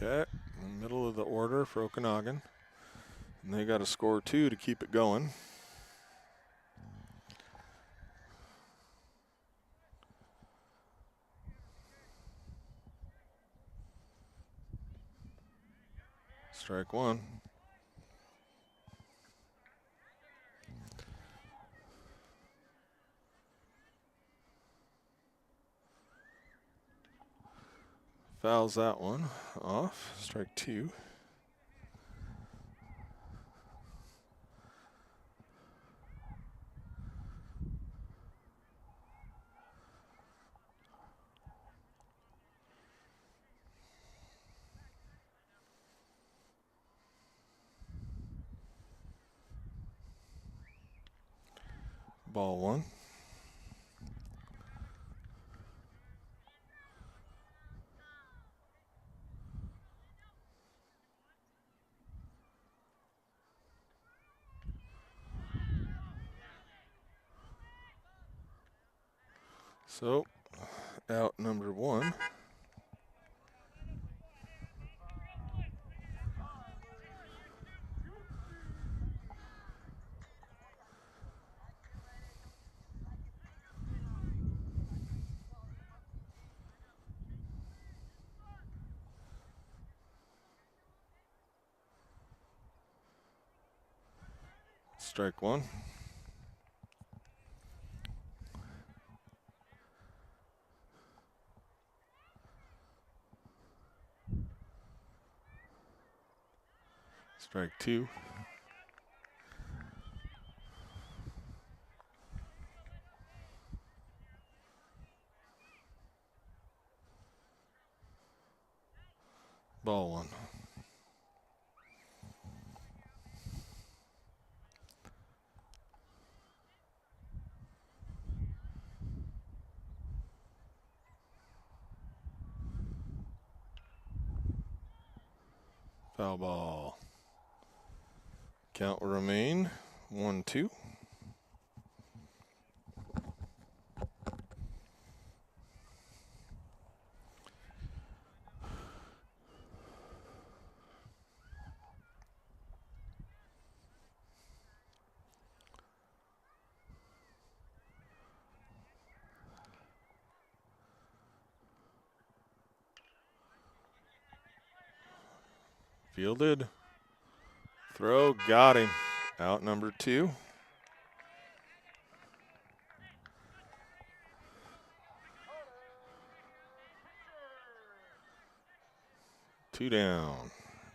Okay, in the middle of the order for Okanogan. And they got to score 2 to keep it going. Strike one. Fouls that one off. Strike two. Ball one. So, out number one. Strike one. Strike two. Ball one. Foul ball. Count will remain 1-2. Fielded. Throw, got him. Out number two. Two down.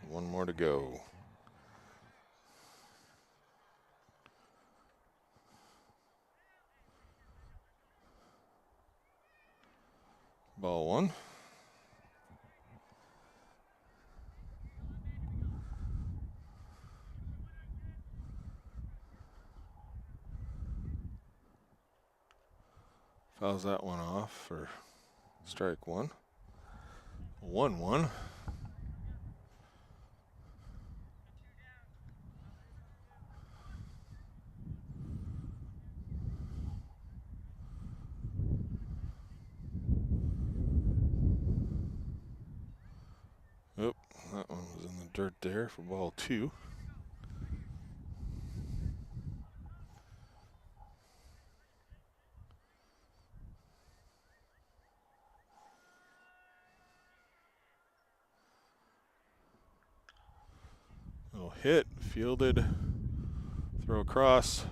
One more to go. Ball one. Fouls that one off for strike one. 1-1. Oh, that one was in the dirt there for ball two. Little hit, fielded, throw across.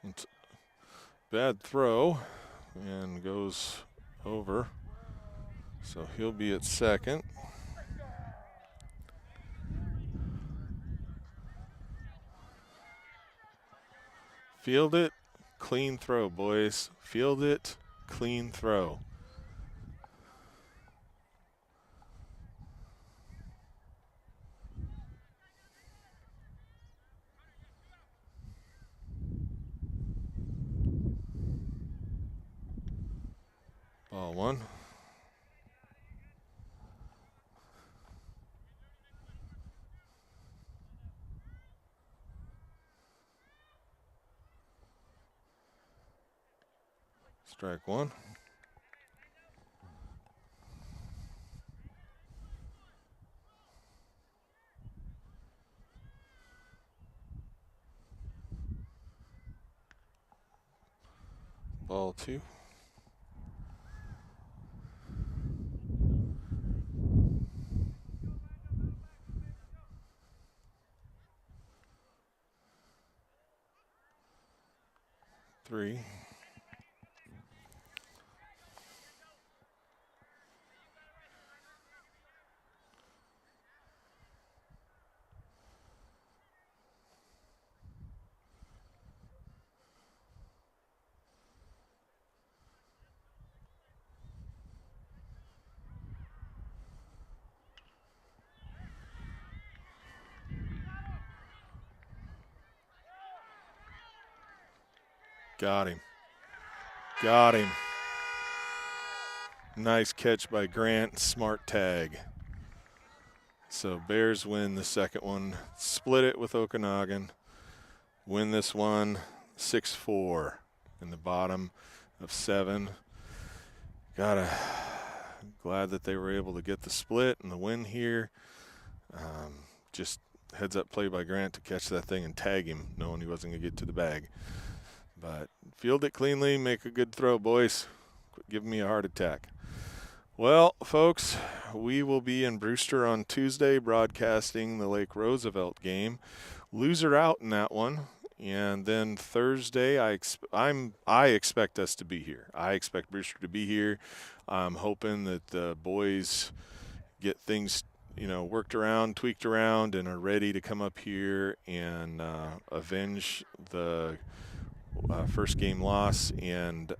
It's bad throw and goes over. So he'll be at second. Field it, clean throw, boys. Field it, clean throw. Ball one. Strike one. Ball two. 3. Got him. Got him. Nice catch by Grant. Smart tag. So Bears win the second one. Split it with Okanogan. Win this one 6-4 in the bottom of 7. Glad that they were able to get the split and the win here. Just heads up play by Grant to catch that thing and tag him, knowing he wasn't going to get to the bag. But field it cleanly, make a good throw, boys. Quit giving me a heart attack. Well, folks, we will be in Brewster on Tuesday broadcasting the Lake Roosevelt game. Loser out in that one. And then Thursday, I expect us to be here. I expect Brewster to be here. I'm hoping that the boys get things, worked around, tweaked around, and are ready to come up here and avenge the first game loss and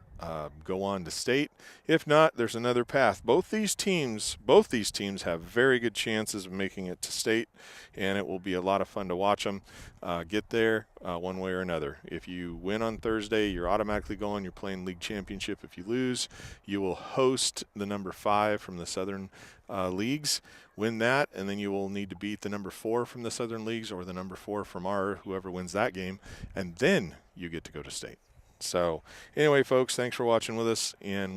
go on to state. If not, there's another path. Both these teams have very good chances of making it to state, and it will be a lot of fun to watch them get there one way or another. If you win on Thursday, you're automatically going. You're playing league championship. If you lose, you will host the number 5 from the Southern leagues. Win that, and then you will need to beat the number 4 from the Southern leagues or the number 4 from whoever wins that game, and then you get to go to state. So anyway, folks, thanks for watching with us, and